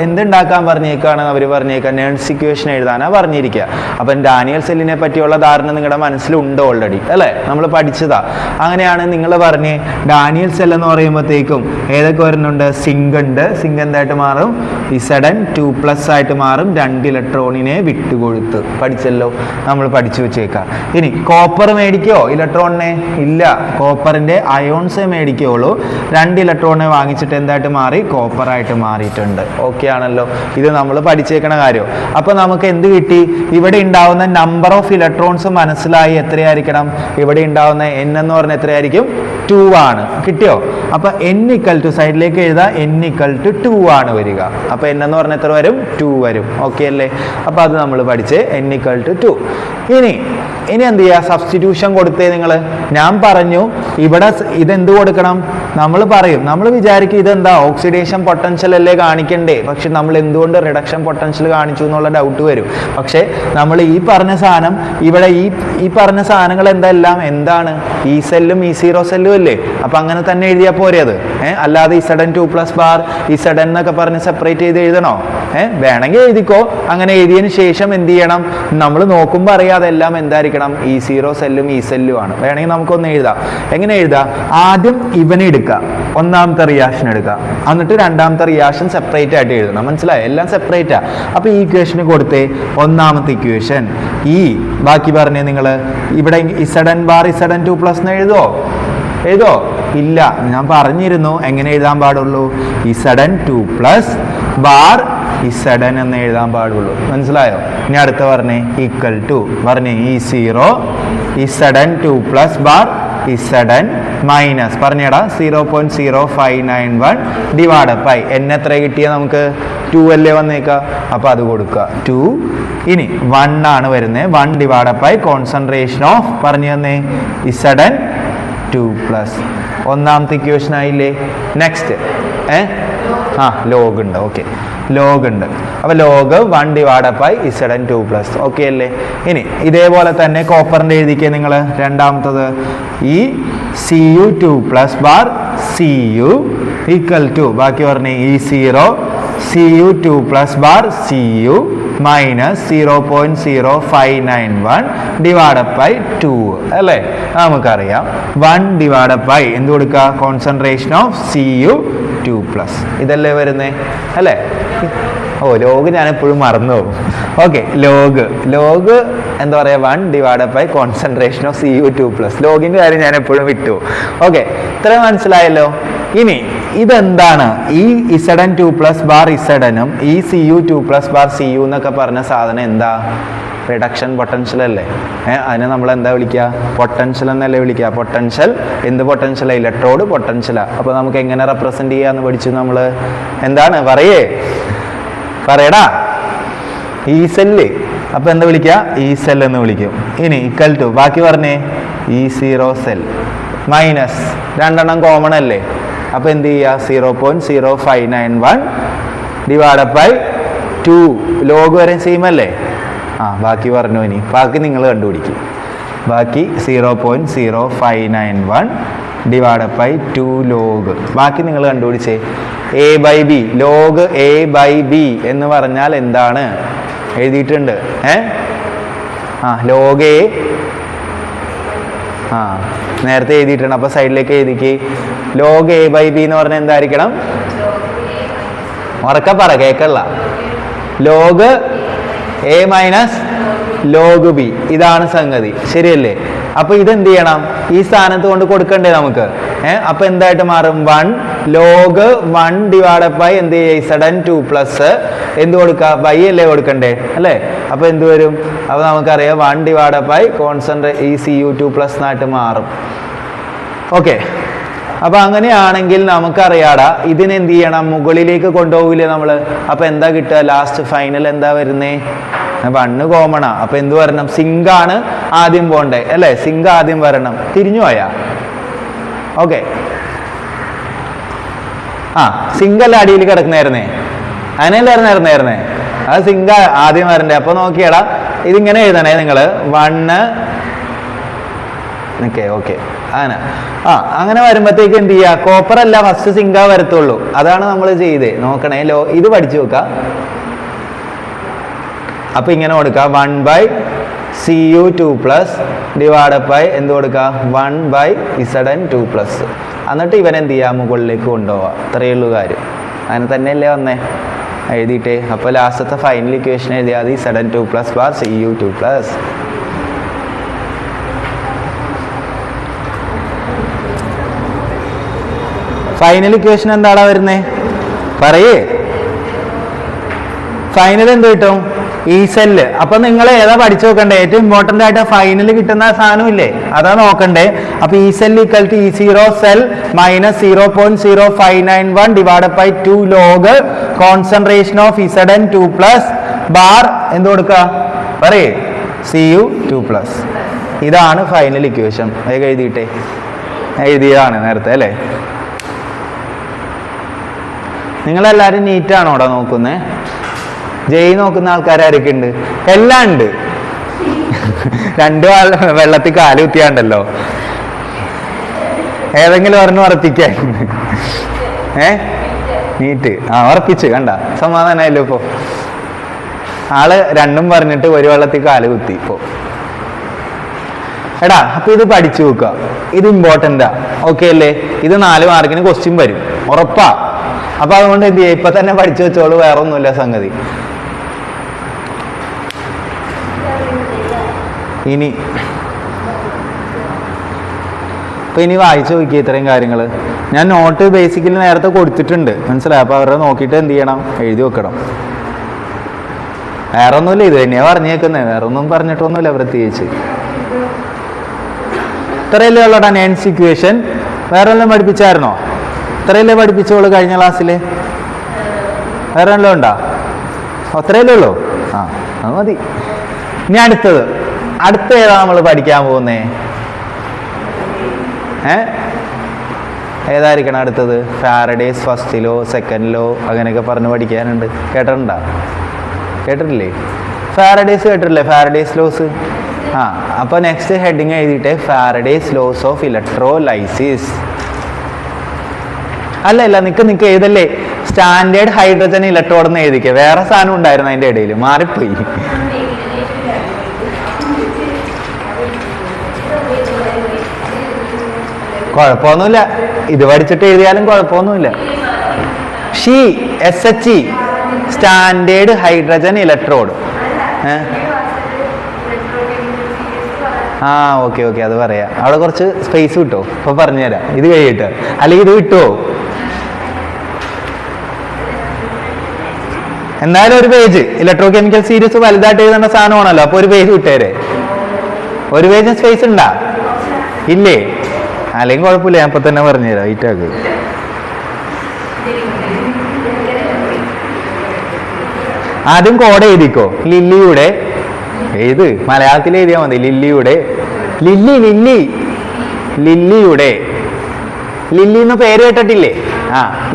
എന്തുണ്ടാക്കാൻ പറഞ്ഞേക്കാണ് അവർ പറഞ്ഞേക്കുക? നേൺസ് ഇക്വേഷൻ എഴുതാനാണ് പറഞ്ഞിരിക്കുക. അപ്പം ഡാനിയൽ സെല്ലിനെ പറ്റിയുള്ള ധാരണ നിങ്ങളുടെ മനസ്സിലുണ്ട് ഓൾറെഡി അല്ലേ? നമ്മൾ പഠിച്ചതാ. അങ്ങനെയാണ് നിങ്ങൾ പറഞ്ഞ് ഡാനിയൽ സെൽ എന്ന് പറയുമ്പോഴത്തേക്കും ഏതൊക്കെ വരുന്നുണ്ട്? സിങ്ക് ഉണ്ട്. സിങ്ക് എന്തായിട്ട് മാറും? ഇസഡൻ 2+ ആയിട്ട് മാറും. 2 ഇലക്ട്രോണിനെ വിട്ടുകൊടുത്ത് പഠിച്ചല്ലോ, നമ്മൾ പഠിച്ചു വെച്ചേക്കാം. ഇനി കോപ്പർ മേടിക്കോ ഇലക്ട്രോണിനെ? ഇല്ല, കോപ്പറിന്റെ അയോൺസേ മേടിക്കുള്ളൂ. 2 ഇലക്ട്രോണിനെ വാങ്ങിച്ചിട്ട് എന്തായിട്ട് മാറി? കോപ്പറായിട്ട് മാറിയിട്ടുണ്ട്. ഓക്കെ ആണല്ലോ? ഇത് നമ്മൾ പഠിച്ചേക്കണ കാര്യം. അപ്പൊ നമുക്ക് എന്ത് കിട്ടി? ഇവിടെ ഉണ്ടാവുന്ന നമ്പർ ഓഫ് ഇലക്ട്രോൺസ് മനസ്സിലായി. എത്രയായിരിക്കണം? ഇവിടെ ഉണ്ടാവുന്ന n എന്ന് പറഞ്ഞാൽ എത്രയായിരിക്കും? 2 ആണ്. കിട്ടിയോ? അപ്പൊ n ഇക്വൽ ടു സൈഡിലേക്ക് എഴുതാ. n ഇക്വൽ ടു 2 ആണ് വരിക. അപ്പൊ n എന്ന് പറഞ്ഞാൽ എത്ര വരും? 2 വരും. ഓക്കെ അല്ലേ? അപ്പൊ അത് നമ്മൾ പഠിച്ച് n ഇക്വൽ ടു 2. ഇനി എന്ത് ചെയ്യുക? സബ്സ്റ്റിറ്റ്യൂഷൻ കൊടുത്തേ നിങ്ങൾ. ഞാൻ പറഞ്ഞു ഇവിടെ ഇതെന്ത് കൊടുക്കണം? നമ്മൾ പറയും, നമ്മൾ വിചാരിക്കും ഇതെന്താ ഓക്സിഡേഷൻ പൊട്ടൻഷ്യൽ അല്ലേ കാണിക്കണ്ടേ? പക്ഷെ നമ്മൾ എന്തുകൊണ്ട് റിഡക്ഷൻ പൊട്ടൻഷ്യൽ കാണിച്ചു എന്നുള്ള ഡൗട്ട് വരും. പക്ഷെ നമ്മൾ ഈ പറഞ്ഞ സാധനം ഇവിടെ ഈ പറഞ്ഞ സാധനങ്ങൾ എന്താണ്? ഈ സെല്ലും E0 സെല്ലും അല്ലേ? അപ്പൊ അങ്ങനെ തന്നെ എഴുതിയാൽ പോരെ അത്? അല്ലാതെ Zn 2+ ബാർ Zn എന്നൊക്കെ പറഞ്ഞ് സെപ്പറേറ്റ് ചെയ്ത് എഴുതണോ? വേണമെങ്കിൽ എഴുതിക്കോ. അങ്ങനെ എഴുതിയതിന് ശേഷം എന്ത് ചെയ്യണം? നമ്മൾ നോക്കുമ്പോൾ അറിയാതെ എല്ലാം എന്തായിരിക്കണം? E0 സെല്ലും E സെല്ലും ആണ്. വേണമെങ്കിൽ നമുക്കൊന്ന് എഴുതാം. എങ്ങനെ എഴുതാം? ആദ്യം ഇവനെ എടുക്കുക, ഒന്നാമത്തെ റിയാക്ഷൻ എടുക്കുക, എന്നിട്ട് രണ്ടാമത്തെ റിയാക്ഷൻ സെപ്പറേറ്റ് ആയിട്ട് എഴുതണം. മനസ്സിലായോ? എല്ലാം സെപ്പറേറ്റാ. അപ്പൊ ഈ ഇക്വേഷന് കൊടുത്തേ ഒന്നാമത്തെ ഇക്വേഷൻ ബാക്കി പറഞ്ഞേ നിങ്ങൾ. ഇവിടെ Zn ബാർ Zn 2+ എന്ന് എഴുതോ? ഇല്ല, ഞാൻ പറഞ്ഞിരുന്നു എങ്ങനെ എഴുതാൻ പാടുള്ളൂ? Zn 2+ ബാർ Zn എന്ന് എഴുതാൻ പാടുള്ളൂ. മനസ്സിലായോ? ഇനി അടുത്ത പറഞ്ഞേ ഈക്വൽ ടു പറഞ്ഞേ E0 Zn 2+ bar Zn minus പറഞ്ഞേടാ 0.0591 ഡിവൈഡ് ബൈ n എത്ര കിട്ടിയ നമുക്ക്? 2 അല്ലേ വന്നേക്കുക. അപ്പൊ അത് കൊടുക്കുക 2. ഇനി 1 ആണ് വരുന്നത്. 1 ഡിവൈഡ് ബൈ കോൺസെൻട്രേഷൻ ഓഫ് പറഞ്ഞു തന്നെ Zn 2+. ഒന്നാമത്തെ ഇക്വേഷൻ ആയില്ലേ? നെക്സ്റ്റ് ലോഗ് ഉണ്ട്. ഓക്കെ, ലോഗ് ഉണ്ട്. അപ്പൊ log 1 divide by Zn 2+. Okay അല്ലേ? ഇനി ഇതേപോലെ തന്നെ കോപ്പറിന്റെ എഴുതിക്കേ നിങ്ങൾ. രണ്ടാമത്തത് ഈ Cu 2+ bar Cu equal to ബാക്കി പറഞ്ഞേ E0 Cu 2+ bar Cu minus 0.0591 divide by 2 അല്ലേ? നമുക്കറിയാം 1 ഡിവൈഡ് ബൈ എന്ത് കൊടുക്കുക? Concentration of Cu 2+. ഇതല്ലേ വരുന്നേ അല്ലേ? ലോഗ് ഞാൻ എപ്പോഴും മറന്നു പോകും. ഓക്കെ, ലോഗ് എന്താ പറയുക? 1 divide by concentration of Cu 2+. ലോഗിന്റെ കാര്യം ഞാൻ എപ്പോഴും വിട്ടു. ഓക്കെ, ഇത്രയും മനസ്സിലായല്ലോ. ഇനി ഇതെന്താണ്? ഈ Zn 2+ ബാർ Zനും ഈ Cu 2+ ബാർ Cu എന്നൊക്കെ പറഞ്ഞ സാധനം എന്താ? റിഡക്ഷൻ പൊട്ടൻഷ്യൽ അല്ലേ? അതിനെ നമ്മൾ എന്താ വിളിക്കുക? പൊട്ടൻഷ്യൽ എന്നല്ലേ വിളിക്കുക. പൊട്ടൻഷ്യൽ എന്ത് പൊട്ടൻഷ്യലാ? ഇലക്ട്രോഡ് പൊട്ടൻഷ്യലാ. അപ്പൊ നമുക്ക് എങ്ങനെ റെപ്രസെന്റ് ചെയ്യാന്ന് പഠിച്ചു നമ്മൾ. എന്താണ്? പറയടാ. ഈ സെല്ല്. അപ്പൊ എന്താ വിളിക്കുക? ഈ സെൽ എന്ന് വിളിക്കും. ഇനി ഇക്വൽ ടു ബാക്കി പറഞ്ഞേ E0 സെൽ മൈനസ് 2 കോമൺ അല്ലേ? അപ്പൊ എന്ത് ചെയ്യുക? 0.0591 ഡിവൈഡ് ബൈ 2. ലോഗ് വരെ സെയിം അല്ലേ? ബാക്കി പറഞ്ഞു. ഇനി ബാക്കി നിങ്ങൾ കണ്ടുപിടിക്കും. ബാക്കി 0.0591 ഡിവൈഡ് ബൈ 2 ലോഗ്. ബാക്കി നിങ്ങൾ കണ്ടുപിടിച്ചേ. A/B ലോഗ് A/B എന്ന് പറഞ്ഞാൽ എന്താണ്? എഴുതിയിട്ടുണ്ട്. ലോഗ് A നേരത്തെ എഴുതിയിട്ടുണ്ട്. അപ്പൊ സൈഡിലേക്ക് എഴുതിക്ക് ലോഗ് എ ബൈ ബി എന്ന് പറഞ്ഞാൽ എന്തായിരിക്കണം? ഉറക്കെ പറ, കേക്കല്ല. Log A minus log B, ഇതാണ് സംഗതി, ശരിയല്ലേ? അപ്പൊ ഇതെന്ത് ചെയ്യണം? ഈ സ്ഥാനത്ത് കൊണ്ട് കൊടുക്കണ്ടേ നമുക്ക്? അപ്പൊ എന്തായിട്ട് മാറും? 1 ലോഗ് 1 ഡിവൈഡഡ് ബൈ എന്ത് ചെയ്യുക? Z2 പ്ലസ് എന്ത് കൊടുക്കുക? ബൈ അല്ലേ കൊടുക്കണ്ടേ, അല്ലേ? അപ്പൊ എന്ത് വരും? അപ്പൊ നമുക്കറിയാം 1 ഡിവൈഡഡ് ബൈ കോൺസെൻട്രേറ്റ് ഈ Cu2 പ്ലസ് എന്നായിട്ട് മാറും. ഓക്കെ, അപ്പൊ അങ്ങനെയാണെങ്കിൽ നമുക്കറിയാടാ ഇതിനെന്ത് ചെയ്യണം? മുകളിലേക്ക് കൊണ്ടുപോകില്ലേ നമ്മള്? അപ്പൊ എന്താ കിട്ടുക? ലാസ്റ്റ് ഫൈനൽ എന്താ വരുന്നേ? 1 കോമണാ. അപ്പൊ എന്ത് വരണം? സിങ്ക് ആണ് ആദ്യം പോണ്ടേ, അല്ലേ? സിങ്ക് ആദ്യം വരണം. തിരിഞ്ഞു പോയാ? ഓക്കെ, സിങ്ക് അല്ല അടിയിൽ കിടക്കുന്നേരുന്നേ, അതിനല്ലായിരുന്നേരുന്നേരുന്നേ. അത് സിങ്ക് ആദ്യം വരണ്ടേ. അപ്പൊ നോക്കിയടാ, ഇതിങ്ങനെ എഴുതണേ നിങ്ങള്. 1 ഓക്കെ അങ്ങനെ വരുമ്പോഴത്തേക്ക് എന്ത് ചെയ്യുക? കോപ്പർ അല്ല ഫസ്റ്റ് സിങ്കാ വരത്തുള്ളൂ. അതാണ് നമ്മൾ ചെയ്തേ. നോക്കണേ, ഇത് പഠിച്ചു നോക്ക. അപ്പൊ ഇങ്ങനെ കൊടുക്കുക 1 by Cu2 plus divided by എന്ത് കൊടുക്കുക? 1 ബൈ Zn2 പ്ലസ്. എന്നിട്ട് ഇവൻ എന്ത് ചെയ്യുക? മുകളിലേക്ക് കൊണ്ടുപോവാ. അത്രയേ ഉള്ളൂ കാര്യം. അങ്ങനെ തന്നെയല്ലേ വന്നേ? എഴുതിയിട്ടേ. അപ്പൊ ലാസ്റ്റത്തെ ഫൈനൽ ഇക്വേഷൻ എഴുതിയാൽ Zn2 plus bar Cu2 plus. Final equation എന്താടാ വരുന്നേ? പറയേ. ഫൈനൽ എന്ത് കിട്ടും? ഈ സെല്ല്. അപ്പൊ നിങ്ങൾ ഏതാ പഠിച്ചു നോക്കണ്ടേ? ഏറ്റവും ഇമ്പോർട്ടന്റ് ആയിട്ട് ഫൈനൽ കിട്ടുന്ന സാധനം ഇല്ലേ, അതാ നോക്കണ്ടേ. അപ്പൊ ഈ cell equal to E0 cell minus 0.0591 divided by 2 log concentration of Zn2 plus bar എന്ത് കൊടുക്കുക? പറയേ, Cu2 പ്ലസ്. ഇതാണ് ഫൈനൽ ഇക്വേഷൻ. വേഗം എഴുതിയിട്ടേ. എഴുതിയതാണ് നേരത്തെ, അല്ലേ? നിങ്ങളെല്ലാവരും നീറ്റാണോടാ നോക്കുന്നേ? ജയ് നോക്കുന്ന ആൾക്കാരൊക്കെ ഉണ്ട്? എല്ലാം ഉണ്ട്. 2 വെള്ളത്തിൽ കാല് കുത്തിയാണ്ടല്ലോ. ഏതെങ്കിലും ഒരെണ്ണം ഉറപ്പിക്കാൻ. നീറ്റ് ഉറപ്പിച്ച് കണ്ട സമാധാനമല്ലോ. ഇപ്പോ ആള് 2ഉം പറഞ്ഞിട്ട് ഒരു വെള്ളത്തിൽ കാല് കുത്തി ഇപ്പോ. എടാ, അപ്പൊ ഇത് പഠിച്ചു നോക്കുക. ഇത് ഇമ്പോർട്ടന്റാ. ഓക്കെ അല്ലേ? ഇത് 4 മാർക്കിന് ക്വസ്റ്റ്യൻ വരും, ഉറപ്പാ. അപ്പൊ അതുകൊണ്ട് എന്ത് ചെയ്യാം? ഇപ്പൊ തന്നെ പഠിച്ചു വെച്ചോളൂ, വേറെ ഒന്നുമില്ല സംഗതി. ഇനി വായിച്ചു നോക്കിയ ഇത്രയും കാര്യങ്ങൾ ഞാൻ നോട്ട് ബേസിക്കലി നേരത്തെ കൊടുത്തിട്ടുണ്ട്, മനസ്സിലായി? അപ്പൊ അവരെ നോക്കിയിട്ട് എന്ത് ചെയ്യണം? എഴുതി വെക്കണം. വേറെ ഒന്നുമില്ല, ഇത് തന്നെയാ പറഞ്ഞേക്കുന്നത്. വേറെ ഒന്നും പറഞ്ഞിട്ടൊന്നുമില്ല പ്രത്യേകിച്ച്. ഇത്രയല്ലേ ഉള്ളൂടാ നെയിൻസ് ഇക്വേഷൻ. വേറെ എല്ലാം പഠിപ്പിച്ചായിരുന്നോ? ഇത്രയല്ലേ പഠിപ്പിച്ചോളൂ കഴിഞ്ഞ ക്ലാസ്സില്? വേറെ എല്ലാം ഉണ്ടോ? അത്രയല്ലേ ഉള്ളൂ? അത് മതി. ഇനി അടുത്ത ഏതാ നമ്മൾ പഠിക്കാൻ പോകുന്നേ? ഏതായിരിക്കണം അടുത്തത്? Faraday's first law, second law, അങ്ങനെയൊക്കെ പറഞ്ഞ് പഠിക്കാനുണ്ട്. കേട്ടിട്ടുണ്ടോ? കേട്ടിട്ടില്ലേ? ഫാരഡേസ് കേട്ടിട്ടില്ലേ? Faraday's laws. അപ്പൊ നെക്സ്റ്റ് ഹെഡിങ് എഴുതിയിട്ട് ഫാരഡേസ് ലോസ് ഓഫ് ഇലക്ട്രോലൈസിസ്. അല്ല നിക്ക് എഴുതല്ലേ. സ്റ്റാൻഡേർഡ് ഹൈഡ്രജൻ ഇലക്ട്രോഡ് എന്ന് എഴുതിക്കുക. വേറെ സാധനം ഉണ്ടായിരുന്നു അതിന്റെ ഇടയിൽ, മാറിപ്പോയി. കുഴപ്പമൊന്നുമില്ല, ഇത് പഠിച്ചിട്ട് എഴുതിയാലും കുഴപ്പമൊന്നുമില്ല. SHE standard hydrogen electrode. Okay അത് പറയാം. അവിടെ കുറച്ച് സ്പേസ് കിട്ടോ? ഇപ്പൊ പറഞ്ഞുതരാം. ഇത് കഴിയട്ടെ, അല്ലെങ്കിൽ ഇത് കിട്ടുമോ? എന്തായാലും ഒരു പേജ് ഇലക്ട്രോ കെമിക്കൽ സീരീസ് വലുതായിട്ട് എഴുതേണ്ട സാധനമാണല്ലോ. അപ്പൊ ഒരു പേജ് വിട്ടേരെ. ഒരു പേജിന് സ്പേസ് ഉണ്ടാ? ഇല്ലേ? അല്ലെങ്കിൽ കുഴപ്പമില്ല, ഞാൻ ഇപ്പൊ തന്നെ പറഞ്ഞുതരാം. ഈറ്റാക്ക് ആദ്യം കോഡ് എഴുതിക്കോ. ലില്ലിയുടെ ഏത് മലയാളത്തിൽ എഴുതിയാൽ മതി. ലില്ലിയുടെ ലില്ലി എന്ന് പേര് കേട്ടിട്ടില്ലേ?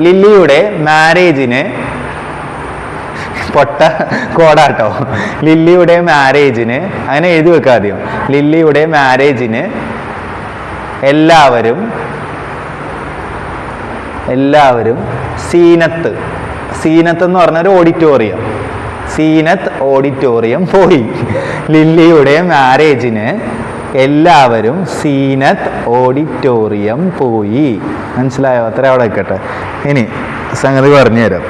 ലില്ലിയുടെ മാരേജിന് പൊട്ട കോടാട്ടോ. ലില്ലിയുടെ മാരേജിന് അങ്ങനെ എഴുതി വെക്കാം ആദ്യം. ലില്ലിയുടെ മാരേജിന് എല്ലാവരും സീനത്ത് എന്ന് പറഞ്ഞൊരു ഓഡിറ്റോറിയം, സീനത്ത് ഓഡിറ്റോറിയം പോയി. ലില്ലിയുടെ മാരേജിന് എല്ലാവരും സീനത്ത് ഓഡിറ്റോറിയം പോയി. മനസ്സിലായോ? അത്ര അവിടെ വെക്കട്ടെ. ഇനി സംഗതി പറഞ്ഞുതരാം.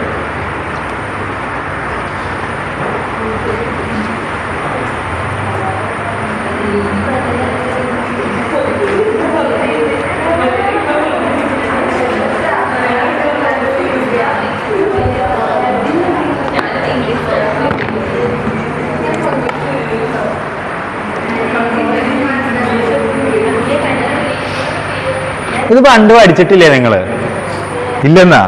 ഇത് പണ്ട് പഠിച്ചിട്ടില്ലേ നിങ്ങള്? ഇല്ലെന്നാ?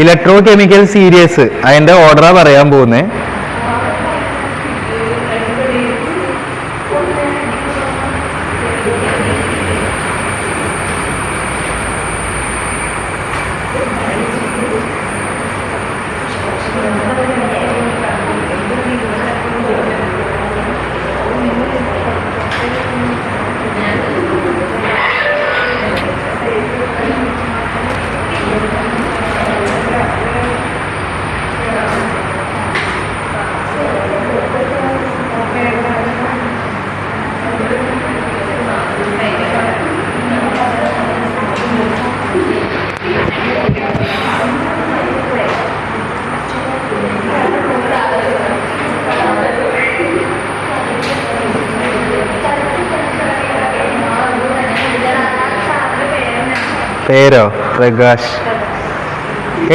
ഇലക്ട്രോ കെമിക്കൽ സീരീസ് അതിന്റെ ഓർഡറാ പറയാൻ പോകുന്നേ. പേരോ? പ്രകാശ്.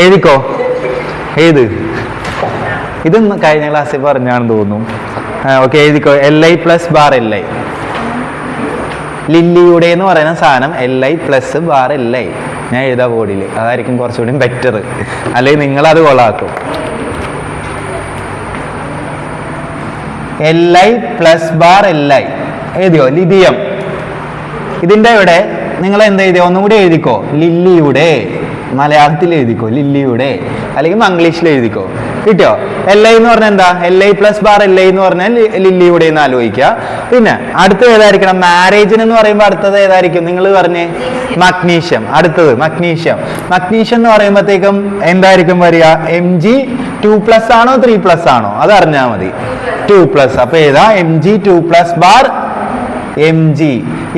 എഴുതിക്കോ. ഏത്? ഇതൊന്ന് കഴിഞ്ഞ ക്ലാസ്സിൽ പറഞ്ഞാണെന്ന് തോന്നുന്നു. ഓക്കെ, എഴുതിക്കോ. LI plus bar LI. ലില്ലിയുടെ എന്ന് പറയുന്ന സാധനം LI പ്ലസ് ബാർ LI. ഞാൻ എഴുതാ ബോർഡിൽ, അതായിരിക്കും കുറച്ചുകൂടി ബെറ്റർ. അല്ലെങ്കിൽ നിങ്ങളത് കൊള്ളാക്കും. LI പ്ലസ് ബാർ LI എഴുതിയോ? ലിഥിയം. ഇതിന്റെ ഇവിടെ നിങ്ങൾ എന്താ എഴുതിയോ? ഒന്നുകൂടി എഴുതിക്കോ. ലില്ലിയുടെ. മലയാളത്തിൽ എഴുതിക്കോ ലില്ലിയുടെ, അല്ലെങ്കിൽ മംഗ്ലീഷിൽ എഴുതിക്കോ. കിട്ടിയോ? LI എന്ന് പറഞ്ഞാൽ എന്താ? LI പ്ലസ് ബാർ LI എന്ന് പറഞ്ഞാൽ ലില്ലിയുടെ എന്ന് ആലോചിക്കുക. പിന്നെ അടുത്തത് ഏതായിരിക്കണം? മാരേജിന് എന്ന് പറയുമ്പോൾ അടുത്തത് ഏതായിരിക്കും? നിങ്ങൾ പറഞ്ഞേ. മഗ്നീഷ്യം. അടുത്തത് മഗ്നീഷ്യം. മഗ്നീഷ്യം എന്ന് പറയുമ്പോഴത്തേക്കും എന്തായിരിക്കും വരിക? Mg2+ ആണോ 3+ ആണോ? അത് അറിഞ്ഞാൽ മതി. 2+. അപ്പൊ ഏതാ? Mg2+ bar Mg.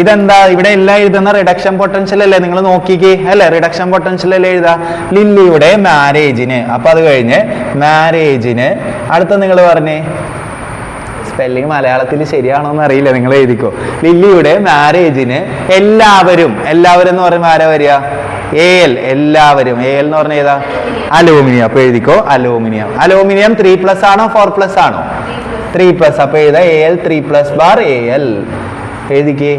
ഇതെന്താ? ഇവിടെ എല്ലാം എഴുതുന്ന റിഡക്ഷൻ പൊട്ടൻഷ്യൽ അല്ലേ? നിങ്ങൾ നോക്കിക്കേ അല്ലേ? റിഡക്ഷൻ പൊട്ടൻഷ്യൽ അല്ലേ എഴുതാ? ലില്ലിയുടെ മാരേജിന്. അപ്പൊ അത് കഴിഞ്ഞ് മാരേജിന് അടുത്ത നിങ്ങൾ പറഞ്ഞേ. സ്പെല്ലിങ് മലയാളത്തിൽ ശരിയാണോ എന്ന് അറിയില്ല, നിങ്ങൾ എഴുതിക്കോ. ലില്ലിയുടെ മാരേജിന് എല്ലാവരും. എല്ലാവരും എന്ന് പറയുമ്പോൾ ആരാ വരിക? AL. എല്ലാവരും. AL എന്ന് പറഞ്ഞ ഏതാ? അലൂമിനിയം. അപ്പൊ എഴുതിക്കോ അലൂമിനിയം. അലൂമിനിയം 3+ ആണോ 4+ ആണോ? 3+. അപ്പൊ എഴുതാ AL 3+ ബാർ AL. എഴുതിക്കേ.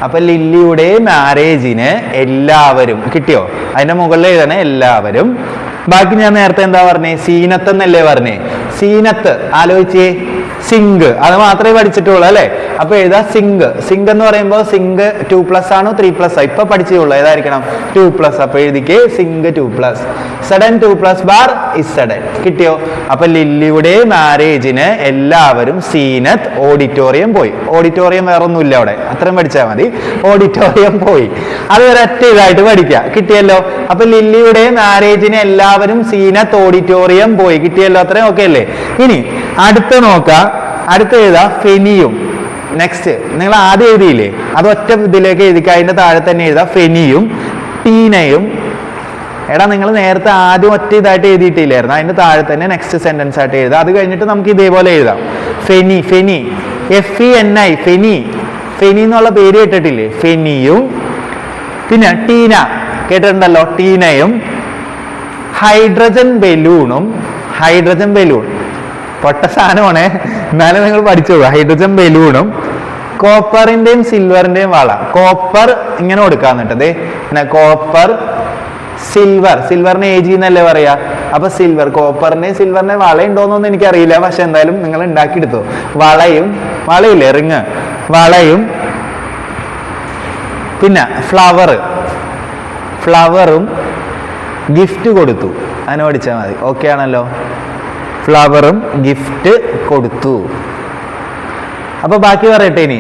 അപ്പൊ ലില്ലിയുടെ മാരേജിന് എല്ലാവരും. കിട്ടിയോ? അതിന്റെ മുകളിൽ എഴുതണേ എല്ലാവരും. ബാക്കി ഞാൻ നേരത്തെ എന്താ പറഞ്ഞേ? സീനത്ത് എന്നല്ലേ പറഞ്ഞേ? സീനത്ത് ആലോചിച്ചേ. സിങ്ക്. അത് മാത്രമേ പഠിച്ചിട്ടുള്ളൂ അല്ലെ? അപ്പൊ എഴുതാ സിങ്ക്. സിങ്ക് എന്ന് പറയുമ്പോൾ സിങ്ക് 2+ ആണോ 3+? ഇപ്പൊ പഠിച്ചുള്ളൂ. ഏതായിരിക്കണം? 2+. അപ്പൊ എഴുതിക്കേ സിങ്ക് 2+. Sudden 2+ bar ഇസഡൻ. കിട്ടിയോ? അപ്പൊ ലില്ലിയുടെ മാരേജിന് എല്ലാവരും സീനത്ത് ഓഡിറ്റോറിയം പോയി. ഓഡിറ്റോറിയം വേറെ ഒന്നുമില്ല അവിടെ, അത്രയും പഠിച്ചാൽ മതി. ഓഡിറ്റോറിയം പോയി. അത് ഒരൊറ്റ ഇതായിട്ട് പഠിക്കുക. കിട്ടിയല്ലോ? അപ്പൊ ലില്ലിയുടെ മാരേജിന് എല്ലാവരും സീനത്ത് ഓഡിറ്റോറിയം പോയി. കിട്ടിയല്ലോ? അത്രയും ഓക്കെ അല്ലേ? ഇനി അടുത്ത നോക്കാം. അടുത്ത എഴുതാ ഫെനിയും. നെക്സ്റ്റ് നിങ്ങൾ ആദ്യം എഴുതിയില്ലേ? അത് ഒറ്റ ഇതിലേക്ക് എഴുതിക്കുക. അതിന്റെ താഴെ തന്നെ എഴുതാ ഫെനിയും ടീനയും. എടാ നിങ്ങൾ നേരത്തെ ആദ്യം ഒറ്റ ഇതായിട്ട് എഴുതിയിട്ടില്ലായിരുന്നു? അതിന്റെ താഴെ തന്നെ നെക്സ്റ്റ് സെന്റൻസ് ആയിട്ട് എഴുതാം. അത് കഴിഞ്ഞിട്ട് നമുക്ക് ഇതേപോലെ എഴുതാം. ഫെനി. ഫെനി. FENI. ഫെനി. ഫെനി എന്നുള്ള പേര് കേട്ടിട്ടില്ലേ? ഫെനിയും. പിന്നെ ടീന കേട്ടിട്ടുണ്ടല്ലോ? ടീനയും. ഹൈഡ്രജൻ ബലൂണും. ഹൈഡ്രജൻ ബലൂൺ പൊട്ട സാധനമാണ്, എന്നാലും നിങ്ങൾ പഠിച്ചു. ഹൈഡ്രജൻ ബലൂണും കോപ്പറിന്റെയും സിൽവറിന്റെയും വള. കോപ്പർ ഇങ്ങനെ കൊടുക്കാന്നിട്ടത്. പിന്നെ കോപ്പർ സിൽവർ. സിൽവറിന് AG എന്നല്ലേ പറയാ? അപ്പൊ സിൽവർ. കോപ്പറിന്റെയും സിൽവറിന്റെ വള ഉണ്ടോന്നൊന്നും എനിക്കറിയില്ല, പക്ഷെ എന്തായാലും നിങ്ങൾ ഉണ്ടാക്കിയെടുത്തു. വളയും, വളയില്ലേ റിങ്, വളയും. പിന്നെ ഫ്ലവറും ഗിഫ്റ്റ് കൊടുത്തു. അതിനെ പഠിച്ചാൽ മതി. ഓക്കെ ആണല്ലോ? ഫ്ലവറും ഗിഫ്റ്റ് കൊടുത്തു. അപ്പൊ ബാക്കി പറയട്ടെ ഇനി.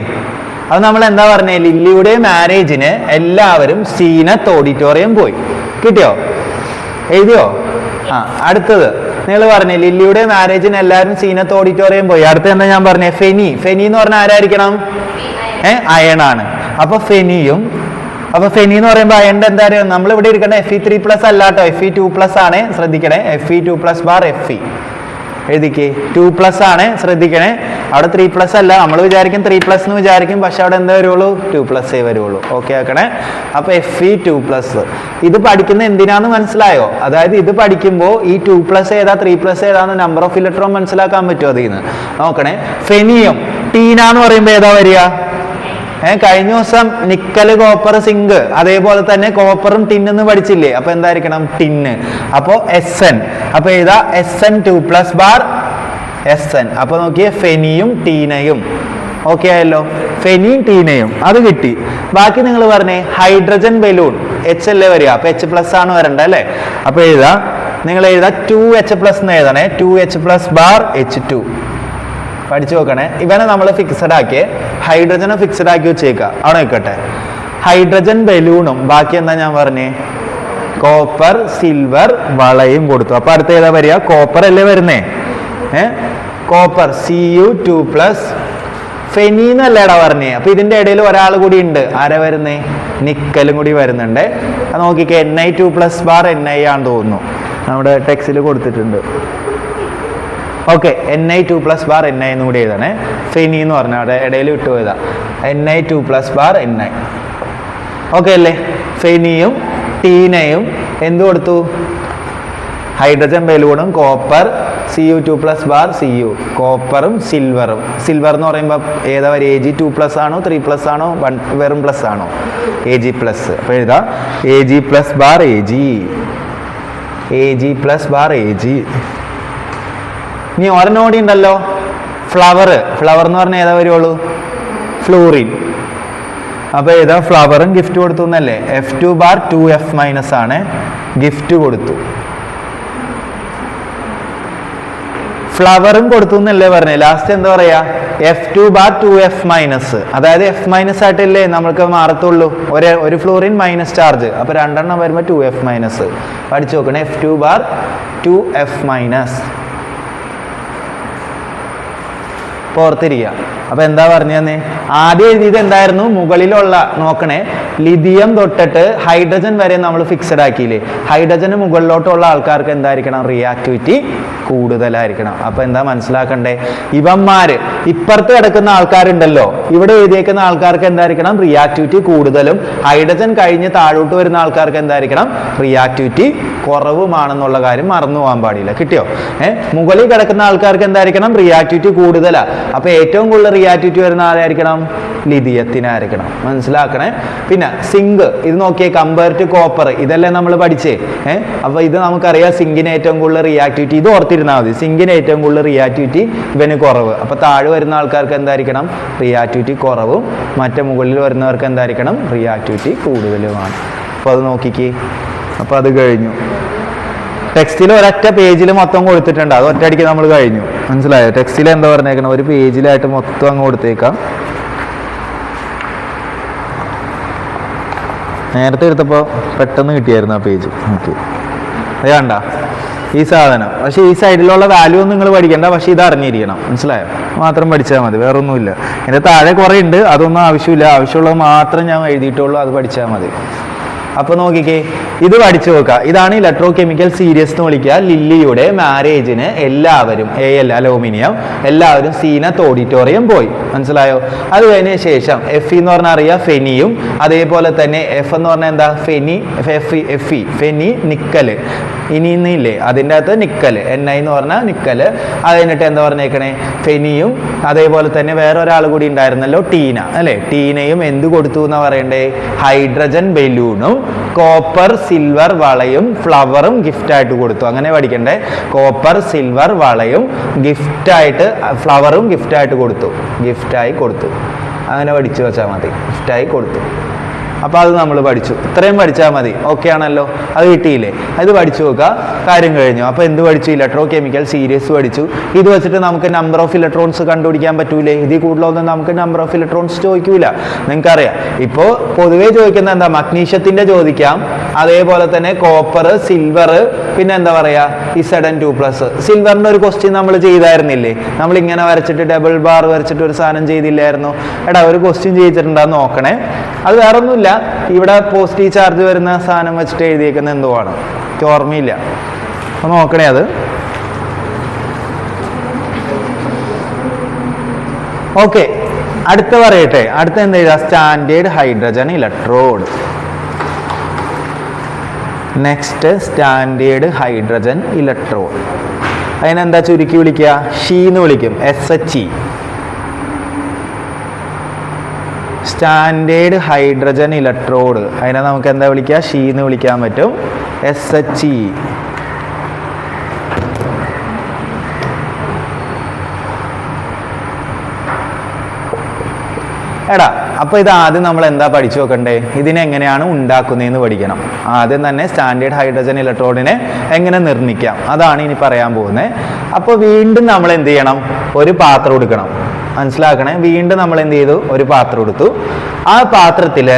അത് നമ്മൾ എന്താ പറഞ്ഞേ? ലില്ലിയുടെ മാരേജിന് എല്ലാവരും സീനത്ത് ഓഡിറ്റോറിയം പോയി. കിട്ടിയോ? എഴുതിയോ? അടുത്തത് നിങ്ങൾ പറഞ്ഞേ ലില്ലിയുടെ മാരേജിന് എല്ലാവരും സീനത്ത് ഓഡിറ്റോറിയം പോയി. അടുത്ത എന്താ ഞാൻ പറഞ്ഞേ? ഫെനി. ഫെനി എന്ന് പറഞ്ഞാൽ ആരായിരിക്കണം? അയൺ ആണ്. അപ്പൊ ഫെനിയും, അപ്പൊ ഫെനി എന്ന് പറയുമ്പോൾ അയണിന്റെ എന്താ പറയുക? നമ്മൾ ഇവിടെ ഇരിക്കണേ Fe3+ അല്ല കേട്ടോ, Fe2+ ആണ്. ശ്രദ്ധിക്കണേ, Fe2+ ബാർ Fe എഴുതിക്കേ. 2+ ആണ്, ശ്രദ്ധിക്കണേ. അവിടെ 3+ അല്ല. നമ്മൾ വിചാരിക്കും 3+ എന്ന് വിചാരിക്കും, പക്ഷെ അവിടെ എന്താ വരുള്ളൂ? 2+ വരുള്ളൂ. ഓക്കെ ആക്കണേ. അപ്പൊ Fe2+. ഇത് പഠിക്കുന്ന എന്തിനാന്ന് മനസ്സിലായോ? അതായത് ഇത് പഠിക്കുമ്പോൾ ഈ 2+ ഏതാ 3+ ഏതാന്ന് നമ്പർ ഓഫ് ഇലക്ട്രോൺ മനസ്സിലാക്കാൻ പറ്റുമോ? അതിൽ നിന്ന് നോക്കണേ. ഫെനിയും ടീന എന്ന് പറയുമ്പോൾ ഏതാ വരിക? കഴിഞ്ഞ ദിവസം നിക്കല്, കോപ്പർ, സിങ്ക്, അതേപോലെ തന്നെ കോപ്പറും ടിന്ന് പഠിച്ചില്ലേ? അപ്പൊ എന്തായിരിക്കണം? ടിന്ന്. അപ്പോ SN. അപ്പൊ ഏതാ? SN2+ bar SN. അപ്പൊ നോക്കിയേ, ഫെനിയും ടീനയും. ഓക്കെ ആയല്ലോ? ഫെനിയും ടീനയും അത് കിട്ടി. ബാക്കി നിങ്ങൾ പറഞ്ഞേ ഹൈഡ്രജൻ ബലൂൺ H അല്ലേ വരിക? അപ്പൊ H+ ആണ് വരണ്ട അല്ലേ? അപ്പൊ എഴുതാ, നിങ്ങൾ എഴുതാ 2H+ എന്ന് എഴുതണേ. 2H+ ബാർ H2 പഠിച്ചു നോക്കണേ. ഇവനെ നമ്മൾ ഫിക്സഡ് ആക്കിയേ, ഹൈഡ്രജനെ ഫിക്സഡ് ആക്കി വെച്ചേക്കാം. അവിടെ നിൽക്കട്ടെ. ഹൈഡ്രജൻ ബലൂണും ബാക്കി എന്താ ഞാൻ പറഞ്ഞേ? കോപ്പർ, സിൽവർ, വളയും കൊടുത്തു. അപ്പൊ അടുത്ത ഏതാ വരിക? കോപ്പർ അല്ലേ വരുന്നേ? Copper Cu2+. ഫെനീന്നല്ലേടാ പറഞ്ഞേ. അപ്പൊ ഇതിന്റെ ഇടയിൽ ഒരാൾ കൂടി ഉണ്ട്. ആരാ വരുന്നേ? നിക്കലും കൂടി വരുന്നുണ്ട്. അത് നോക്കിക്കേ, Ni2+ ബാർ Ni ആണെന്ന് തോന്നുന്നു. നമ്മുടെ ടെക്സ്റ്റിൽ കൊടുത്തിട്ടുണ്ട്. ഓക്കെ, Ni2+ ബാർ Ni എന്ന് കൂടി എഴുതണേ. ഫെനി എന്ന് പറഞ്ഞാൽ അവിടെ ഇടയിൽ വിട്ടുപോയതാ. Ni2+ bar Ni. ഓക്കെ അല്ലേ? ഫെനിയും ടീനയും എന്ത് കൊടുത്തു? ഹൈഡ്രജൻ ബലൂണും കോപ്പർ, Cu2+ ബാർ Cu, കോപ്പറും സിൽവറും. സിൽവർ എന്ന് പറയുമ്പോൾ ഏതാ വരെ? Ag2+ ആണോ 3+ ആണോ വെറും പ്ലസ് ആണോ? Ag+. അപ്പൊ എഴുതാ Ag+ bar Ag, Ag+ bar Ag. ഇനി ഒരെണ്ണോടി ഉണ്ടല്ലോ, ഫ്ലവർ. ഫ്ലവർ എന്ന് പറഞ്ഞാൽ ഏതാ വരുള്ളൂ? ഫ്ലൂറിൻ. അപ്പൊ ഏതാ? ഫ്ലവറും ഗിഫ്റ്റ് കൊടുത്തു എന്നല്ലേ? F2 ബാർ 2F- ആണ്, ഗിഫ്റ്റ് കൊടുത്തു. ഫ്ലവറും കൊടുത്തു എന്നല്ലേ പറഞ്ഞേ? ലാസ്റ്റ് എന്താ പറയാ? F2 bar 2F-. അതായത് F- ആയിട്ടല്ലേ നമ്മൾക്ക് മാറത്തുള്ളൂ. ഒരു ഫ്ലൂറിൻ മൈനസ് ചാർജ്. അപ്പൊ രണ്ടെണ്ണം വരുമ്പോൾ 2F-. പഠിച്ചു നോക്കണേ. F2 bar 2F-. ഓർത്തിരിക്കുക. അപ്പൊ എന്താ പറഞ്ഞേ? ആദ്യം എഴുതിയത് എന്തായിരുന്നു? മുകളിലുള്ള നോക്കണേ, ലിഥിയം തൊട്ടിട്ട് ഹൈഡ്രജൻ വരെ നമ്മൾ ഫിക്സഡ് ആക്കിയില്ലേ? ഹൈഡ്രജന് മുകളിലോട്ടുള്ള ആൾക്കാർക്ക് എന്തായിരിക്കണം? റിയാക്ടിവിറ്റി കൂടുതലായിരിക്കണം. അപ്പൊ എന്താ മനസ്സിലാക്കണ്ടേ? ഇവന്മാര് ഇപ്പുറത്ത് കിടക്കുന്ന ആൾക്കാരുണ്ടല്ലോ, ഇവിടെ എഴുതിയേക്കുന്ന ആൾക്കാർക്ക് എന്തായിരിക്കണം? റിയാക്ടിവിറ്റി കൂടുതലും. ഹൈഡ്രജൻ കഴിഞ്ഞ് താഴോട്ട് വരുന്ന ആൾക്കാർക്ക് എന്തായിരിക്കണം? റിയാക്ടിവിറ്റി കുറവുമാണെന്നുള്ള കാര്യം മറന്നു പോകാൻ പാടില്ല. കിട്ടിയോ? മുകളിൽ കിടക്കുന്ന ആൾക്കാർക്ക് എന്തായിരിക്കണം? റിയാക്ടിവിറ്റി കൂടുതലാ. അപ്പൊ ഏറ്റവും കൂടുതൽ റിയാക്ടിവിറ്റി വരുന്ന ആരായിരിക്കണം? ലിഥിയത്തിനായിരിക്കണം. മനസ്സിലാക്കണേ. പിന്നെ സിങ്ക്, ഇത് നോക്കിയേ, കമ്പയർ ടു കോപ്പർ. ഇതല്ലേ നമ്മൾ പഠിച്ചേ? അപ്പൊ ഇത് നമുക്കറിയാം, സിങ്കിന് ഏറ്റവും കൂടുതൽ റിയാക്ടിവിറ്റി. ഇത് ഓർത്തിരുന്നാൽ മതി. സിങ്കിന് ഏറ്റവും കൂടുതൽ റിയാക്ടിവിറ്റി, ഇവന് കുറവ്. അപ്പൊ താഴെ വരുന്ന ആൾക്കാർക്ക് എന്തായിരിക്കണം? റിയാക്ടിവിറ്റി കുറവും. മറ്റേ മുകളിൽ വരുന്നവർക്ക് എന്തായിരിക്കണം? റിയാക്ടിവിറ്റി കൂടുതലുമാണ്. അപ്പൊ അത് നോക്കിക്കേ. അപ്പൊ അത് കഴിഞ്ഞു. ടെക്സ്റ്റിൽ ഒരൊറ്റ പേജിൽ മൊത്തം കൊടുത്തിട്ടുണ്ട്. അത് ഒറ്റയടിക്ക് നമ്മൾ കഴിഞ്ഞു. മനസ്സിലായോ? ടെക്സ്റ്റിൽ എന്താ പറഞ്ഞേക്കണം? ഒരു പേജിലായിട്ട് മൊത്തം അങ്ങ് കൊടുത്തേക്കാം. നേരത്തെ എടുത്തപ്പോൾ പെട്ടെന്ന് കിട്ടിയായിരുന്നു ആ പേജ്. ഓക്കെ, അത് കണ്ട ഈ സാധനം. പക്ഷേ ഈ സൈഡിലുള്ള വാല്യൂ ഒന്നും നിങ്ങൾ പഠിക്കണ്ട, പക്ഷേ ഇത് അറിഞ്ഞിരിക്കണം. മനസ്സിലായോ? മാത്രം പഠിച്ചാൽ മതി, വേറെ ഒന്നുമില്ല. എൻ്റെ താഴെ കുറേ ഉണ്ട്, അതൊന്നും ആവശ്യമില്ല. ആവശ്യമുള്ളത് മാത്രം ഞാൻ എഴുതിയിട്ടുള്ളൂ, അത് പഠിച്ചാൽ മതി. അപ്പൊ നോക്കിക്കേ, ഇത് പഠിച്ചു നോക്കുക. ഇതാണ് ഇലക്ട്രോ കെമിക്കൽ സീരീസ് എന്ന് വിളിക്കുക. ലില്ലിയുടെ മാരേജിന് എല്ലാവരും അലൂമിനിയം എല്ലാവരും സീനത്ത് ഓഡിറ്റോറിയം പോയി. മനസ്സിലായോ? അത് കഴിഞ്ഞ ശേഷം Fe എന്ന് പറഞ്ഞാൽ അറിയാം, ഫെനിയും. അതേപോലെ തന്നെ F എന്ന് പറഞ്ഞാൽ എന്താ? ഫെനി, നിക്കല്. ഇനിയില്ലേ അതിൻ്റെ അകത്ത് നിക്കല്, Ni എന്ന് പറഞ്ഞാൽ നിക്കല്. അത് കഴിഞ്ഞിട്ട് എന്താ പറഞ്ഞേക്കണേ? ഫെനിയും. അതേപോലെ തന്നെ വേറെ ഒരാൾ കൂടി ഉണ്ടായിരുന്നല്ലോ, ടീന അല്ലെ? ടീനയും എന്ത് കൊടുത്തു എന്നാ പറയണ്ടേ? ഹൈഡ്രജൻ ബലൂണും കോപ്പർ, സിൽവർ വളയും ഫ്ലവറും ഗിഫ്റ്റായിട്ട് കൊടുത്തു. അങ്ങനെ പഠിക്കണ്ടേ? കോപ്പർ, സിൽവർ വളയും ഗിഫ്റ്റായിട്ട്, ഫ്ലവറും ഗിഫ്റ്റായിട്ട് കൊടുത്തു. ഗിഫ്റ്റായി കൊടുത്തു. അങ്ങനെ പഠിച്ചു വെച്ചാൽ മതി. ഗിഫ്റ്റായി കൊടുത്തു. അപ്പോൾ അത് നമ്മൾ പഠിച്ചു. ഇത്രയും പഠിച്ചാൽ മതി. ഓക്കെ ആണല്ലോ? അത് കിട്ടിയില്ലേ? അത് പഠിച്ചു നോക്കുക. കാര്യം കഴിഞ്ഞു. അപ്പോൾ എന്ത് പഠിച്ചു? ഇലക്ട്രോ കെമിക്കൽ സീരീസ് പഠിച്ചു. ഇത് വെച്ചിട്ട് നമുക്ക് നമ്പർ ഓഫ് ഇലക്ട്രോൺസ് കണ്ടുപിടിക്കാൻ പറ്റൂലേ? ഇതിൽ കൂടുതലൊന്നും നമുക്ക് നമ്പർ ഓഫ് ഇലക്ട്രോൺസ് ചോദിക്കൂല. നിങ്ങൾക്കറിയാം. ഇപ്പോൾ പൊതുവേ ചോദിക്കുന്ന എന്താ? മഗ്നീഷ്യത്തിന്റെ ചോദിക്കാം, അതേപോലെ തന്നെ കോപ്പർ, സിൽവർ, പിന്നെ എന്താ പറയാ Zn2+. സിൽവറിന്റെ ഒരു ക്വസ്റ്റ്യൻ നമ്മൾ ചെയ്തായിരുന്നില്ലേ? നമ്മൾ ഇങ്ങനെ വരച്ചിട്ട് ഡബിൾ ബാർ വരച്ചിട്ട് ഒരു സാധനം ചെയ്തില്ലായിരുന്നു? എടാ ഒരു ക്വസ്റ്റ്യൻ ചെയ്തിട്ടുണ്ടാന്ന് നോക്കണേ. അത് വേറെ ഒന്നുമില്ല, ഇവിടെ പോസിറ്റീവ് ചാർജ് വരുന്ന സാധനം വെച്ചിട്ട് എഴുതിയേക്കുന്ന എന്തോ ആണ്, എനിക്ക് ഓർമ്മയില്ല. ഒന്ന് നോക്കണേ അത്. ഓക്കെ, അടുത്ത പറയട്ടെ. അടുത്ത എന്താ എഴുതാ? Standard hydrogen electrode. Next standard hydrogen electrode. അതിനെന്താ ചുരുക്കി വിളിക്കുക? ഷീ എന്ന് വിളിക്കും. SHE. Standard hydrogen electrode. അതിനെ നമുക്ക് എന്താ വിളിക്കുക? ഷീ എന്ന് വിളിക്കാൻ പറ്റും. SHE. എടാ അപ്പോൾ ഇത് ആദ്യം നമ്മൾ എന്താ പഠിച്ചു നോക്കണ്ടേ? ഇതിനെങ്ങനെയാണ് ഉണ്ടാക്കുന്നതെന്ന് പഠിക്കണം. ആദ്യം തന്നെ സ്റ്റാൻഡേർഡ് ഹൈഡ്രജൻ ഇലക്ട്രോഡിനെ എങ്ങനെ നിർമ്മിക്കാം അതാണ് ഇനി പറയാൻ പോകുന്നത്. അപ്പോൾ വീണ്ടും നമ്മൾ എന്ത് ചെയ്യണം? ഒരു പാത്രം എടുക്കണം. മനസ്സിലാക്കണേ. വീണ്ടും നമ്മൾ എന്ത് ചെയ്തു? ഒരു പാത്രം എടുത്തു. ആ പാത്രത്തിൽ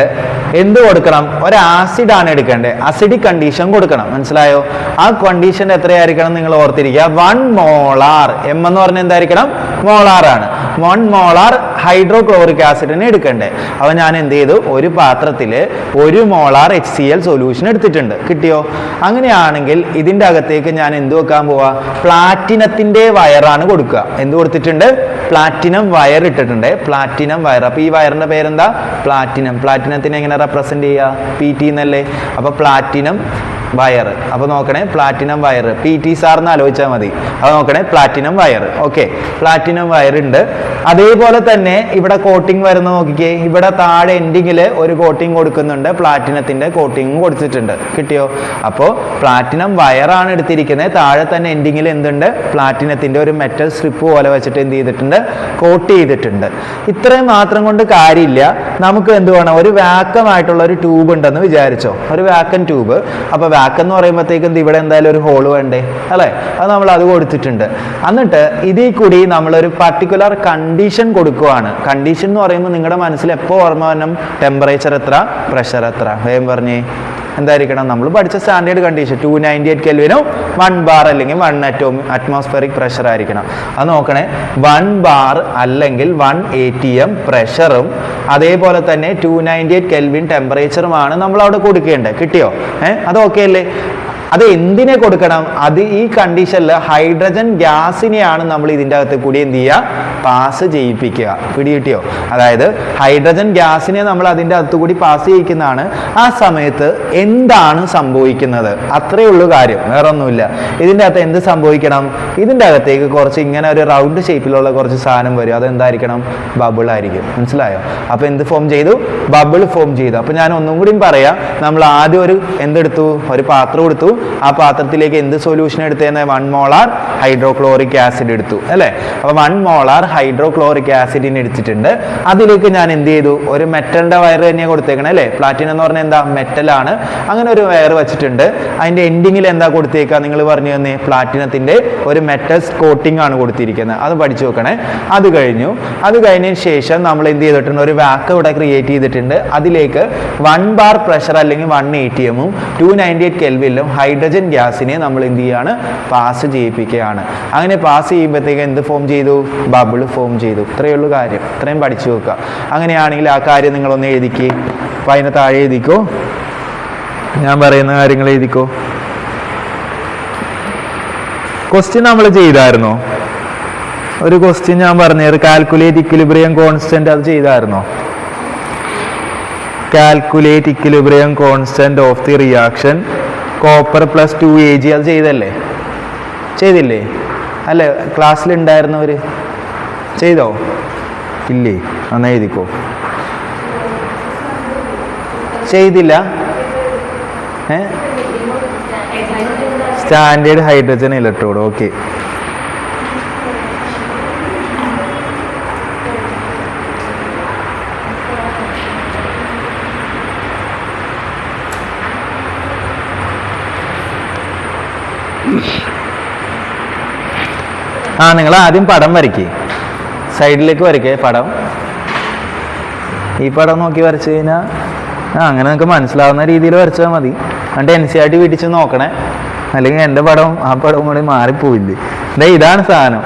എന്ത് കൊടുക്കണം? ഒരു ആസിഡാണ് എടുക്കേണ്ടത്. അസിഡിക് കണ്ടീഷൻ കൊടുക്കണം. മനസ്സിലായോ? ആ കണ്ടീഷൻ എത്രയായിരിക്കണം നിങ്ങൾ ഓർത്തിരിക്കുക? 1 മോളാർ. M എന്ന് പറഞ്ഞാൽ എന്തായിരിക്കണം? മോളാർ ആണ്. 1 മോളാർ ഹൈഡ്രോക്ലോറിക് ആസിഡിനെ എടുക്കണ്ടേ. അപ്പോൾ ഞാൻ എന്ത് ചെയ്തു? ഒരു പാത്രത്തിൽ 1 മോളാർ HCl സൊല്യൂഷൻ എടുത്തിട്ടുണ്ട്. കിട്ടിയോ? അങ്ങനെയാണെങ്കിൽ ഇതിൻ്റെ അകത്തേക്ക് ഞാൻ എന്ത് വെക്കാൻ പോവാ? പ്ലാറ്റിനത്തിന്റെ വയറാണ് കൊടുക്കുക. എന്ത് കൊടുത്തിട്ടുണ്ട്? പ്ലാറ്റിനം വയർ ഇട്ടിട്ടുണ്ട്. Platinum wire. അപ്പോൾ ഈ വയറിന്റെ പേരെന്താ? പ്ലാറ്റിനം. പ്ലാറ്റിനത്തിനെ എങ്ങനെ റെപ്രസെന്റ് ചെയ്യുക? PT എന്നല്ലേ? അപ്പോൾ പ്ലാറ്റിനം വയർ. അപ്പോൾ നോക്കണേ, പ്ലാറ്റിനം വയർ PT സാർന്ന് ആലോചിച്ചാൽ മതി. അത് നോക്കണേ, platinum wire. Okay, platinum wire ഉണ്ട്. അതേപോലെ തന്നെ ഇവിടെ കോട്ടിംഗ് വരുന്ന നോക്കിക്കേ. ഇവിടെ താഴെ എൻഡിങ്ങിൽ ഒരു കോട്ടിംഗ് കൊടുക്കുന്നുണ്ട്. പ്ലാറ്റിനത്തിന്റെ കോട്ടിംഗ് കൊടുത്തിട്ടുണ്ട്. കിട്ടിയോ? അപ്പോൾ പ്ലാറ്റിനം വയറാണ് എടുത്തിരിക്കുന്നത്. താഴെ തന്നെ എൻഡിങ്ങിൽ എന്തുണ്ട്? പ്ലാറ്റിനത്തിന്റെ ഒരു മെറ്റൽ സ്ട്രിപ്പ് പോലെ വെച്ചിട്ട് എന്ത് ചെയ്തിട്ടുണ്ട്? കോട്ട് ചെയ്തിട്ടുണ്ട്. ഇത്രയും മാത്രം കൊണ്ട് കാര്യമില്ല. നമുക്ക് എന്ത് വേണം? ഒരു വാക്കമായിട്ടുള്ള ഒരു ട്യൂബ് ഉണ്ടെന്ന് വിചാരിച്ചോ. ഒരു വാക്കം ട്യൂബ്. അപ്പോൾ വാക്കെന്ന് പറയുമ്പോഴത്തേക്കും ഇവിടെ എന്തായാലും ഒരു ഹോൾ വേണ്ടേ അല്ലേ? അത് നമ്മൾ അത് കൊടുത്തിട്ടുണ്ട്. എന്നിട്ട് ഇതിൽ കൂടി നമ്മളൊരു പർട്ടിക്കുലർ കണ്ടീഷൻ കൊടുക്കുവാണ്. കണ്ടീഷൻ എന്ന് പറയുമ്പോൾ നിങ്ങളുടെ മനസ്സിൽ എപ്പോൾ ഓർമ്മ വരണം? ടെമ്പറേച്ചർ എത്ര, പ്രഷർ എത്ര? വേഗം പറഞ്ഞേ. എന്തായിരിക്കണം? നമ്മൾ പഠിച്ച സ്റ്റാൻഡേർഡ് കണ്ടീഷൻ 298 കെൽവിനും 1 ബാർ അല്ലെങ്കിൽ 1 അറ്റ്മോസ്ഫിയറിക് പ്രഷർ ആയിരിക്കണം. അത് നോക്കണേ. 1 ബാർ അല്ലെങ്കിൽ 1 ATM പ്രഷറും അതേപോലെ തന്നെ 298 കെൽവിൻ ടെമ്പറേച്ചറുമാണ് നമ്മൾ അവിടെ കൊടുക്കേണ്ടത്. കിട്ടിയോ? അത് ഓക്കെ അല്ലേ? അത് എന്തിനെ കൊടുക്കണം? അത് ഈ കണ്ടീഷനിൽ ഹൈഡ്രജൻ ഗ്യാസിനെയാണ് നമ്മൾ ഇതിൻ്റെ അകത്ത് കൂടി എന്ത് ചെയ്യുക? പാസ് ചെയ്യിപ്പിക്കുക. പിടികിട്ടിയോ? അതായത് ഹൈഡ്രജൻ ഗ്യാസിനെ നമ്മൾ അതിൻ്റെ അകത്ത് കൂടി പാസ് ചെയ്യിക്കുന്നതാണ്. ആ സമയത്ത് എന്താണ് സംഭവിക്കുന്നത്? അത്രയേ ഉള്ളൂ കാര്യം, വേറെ ഒന്നുമില്ല. ഇതിൻ്റെ അകത്ത് എന്ത് സംഭവിക്കണം? ഇതിൻ്റെ അകത്തേക്ക് കുറച്ച് ഇങ്ങനെ ഒരു റൗണ്ട് ഷേപ്പിലുള്ള കുറച്ച് സാധനം വരും. അതെന്തായിരിക്കണം? ബബിൾ ആയിരിക്കും. മനസ്സിലായോ? അപ്പോൾ എന്ത് ഫോം ചെയ്തു? ബബിൾ ഫോം ചെയ്തു. അപ്പോൾ ഞാൻ ഒന്നും കൂടി പറയാം. നമ്മൾ ആദ്യം ഒരു എന്തെടുത്തു? ഒരു പാത്രം എടുത്തു. ആ പാത്രത്തിലേക്ക് എന്ത് സൊല്യൂഷൻ എടുത്തേന്ന്? 1 മോളാർ ഹൈഡ്രോക്ലോറിക് ആസിഡ് എടുത്തു അല്ലേ? അപ്പോൾ 1 മോളാർ ഹൈഡ്രോക്ലോറിക് ആസിഡിനെ എടുത്തിട്ടുണ്ട്. അതിലേക്ക് ഞാൻ എന്ത് ചെയ്തു? ഒരു മെറ്റലിന്റെ വയർ തന്നെയാണ് കൊടുത്തേക്കണം അല്ലേ? പ്ലാറ്റിനം എന്ന് പറഞ്ഞാൽ എന്താ? മെറ്റലാണ്. അങ്ങനെ ഒരു വയർ വെച്ചിട്ടുണ്ട്. അതിന്റെ എൻഡിങ്ങിൽ എന്താ കൊടുത്തേക്കുക? നിങ്ങൾ പറഞ്ഞു തന്നെ, പ്ലാറ്റിനത്തിന്റെ ഒരു മെറ്റൽ കോട്ടിംഗ് ആണ് കൊടുത്തിരിക്കുന്നത്. അത് പഠിച്ചു വെക്കണേ. അത് കഴിഞ്ഞു. അത് കഴിഞ്ഞതിന് ശേഷം നമ്മൾ എന്ത് ചെയ്തിട്ടുണ്ട്? ഒരു വാക്വം ഇവിടെ ക്രിയേറ്റ് ചെയ്തിട്ടുണ്ട്. അതിലേക്ക് 1 ബാർ പ്രഷർ അല്ലെങ്കിൽ 1 ATM 298 കെൽവിനിലും ഹൈഡ്രജൻ ഗ്യാസിനെ നമ്മൾ എന്ത് ചെയ്യാണ്? പാസ് ചെയ്യിപ്പിക്കുകയാണ്. അങ്ങനെ പാസ് ചെയ്യുമ്പോഴത്തേക്ക് എന്ത് ഫോം ചെയ്തു? ബബിൾ ഫോം ചെയ്തു. ഇത്രയേ ഉള്ളൂ കാര്യം. ഇത്രയും പഠിച്ചു വെക്കുക. അങ്ങനെയാണെങ്കിൽ ആ കാര്യം നിങ്ങളൊന്ന് എഴുതിക്കേ. അപ്പം അതിന് താഴെ എഴുതിക്കോ. ഞാൻ പറയുന്ന കാര്യങ്ങൾ എഴുതിക്കോ. ക്വസ്റ്റ്യൻ നമ്മൾ ചെയ്തായിരുന്നോ? ഒരു ക്വസ്റ്റ്യൻ ഞാൻ പറഞ്ഞു, കാൽക്കുലേറ്റ് ഇക്വിലിബ്രിയം കോൺസ്റ്റന്റ്. അത് ചെയ്തായിരുന്നോ? Calculate equilibrium constant of the reaction copper plus 2 Ag. അത് ചെയ്തല്ലേ? ചെയ്തില്ലേ? അല്ലേ? ക്ലാസ്സിലുണ്ടായിരുന്നവർ ചെയ്തോ? ഇല്ലേ? എന്നാ എഴുതിക്കോ. ചെയ്തില്ല? Standard hydrogen electrode. ഓക്കെ, നിങ്ങൾ ആദ്യം പടം വരയ്ക്കുക, സൈഡിലേക്ക് വരയ്ക്കേ പടം. ഈ പടം നോക്കി വരച്ചു കഴിഞ്ഞാൽ അങ്ങനെ നിങ്ങൾക്ക് മനസ്സിലാവുന്ന രീതിയിൽ വരച്ചാൽ മതി. എന്നിട്ട് NCERT വീട്ടിൽ ചെന്ന് നോക്കണേ, അല്ലെങ്കിൽ എൻ്റെ പടവും ആ പടവും കൂടി മാറിപ്പോയില്ലേ. ഇതാണ് സാധനം.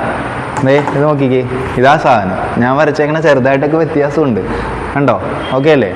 ഇത് നോക്കിക്കേ, ഇതാ സാധനം. ഞാൻ വരച്ചേക്കണ ചെറുതായിട്ടൊക്കെ വ്യത്യാസമുണ്ട്, കണ്ടോ? ഓക്കെ അല്ലേ?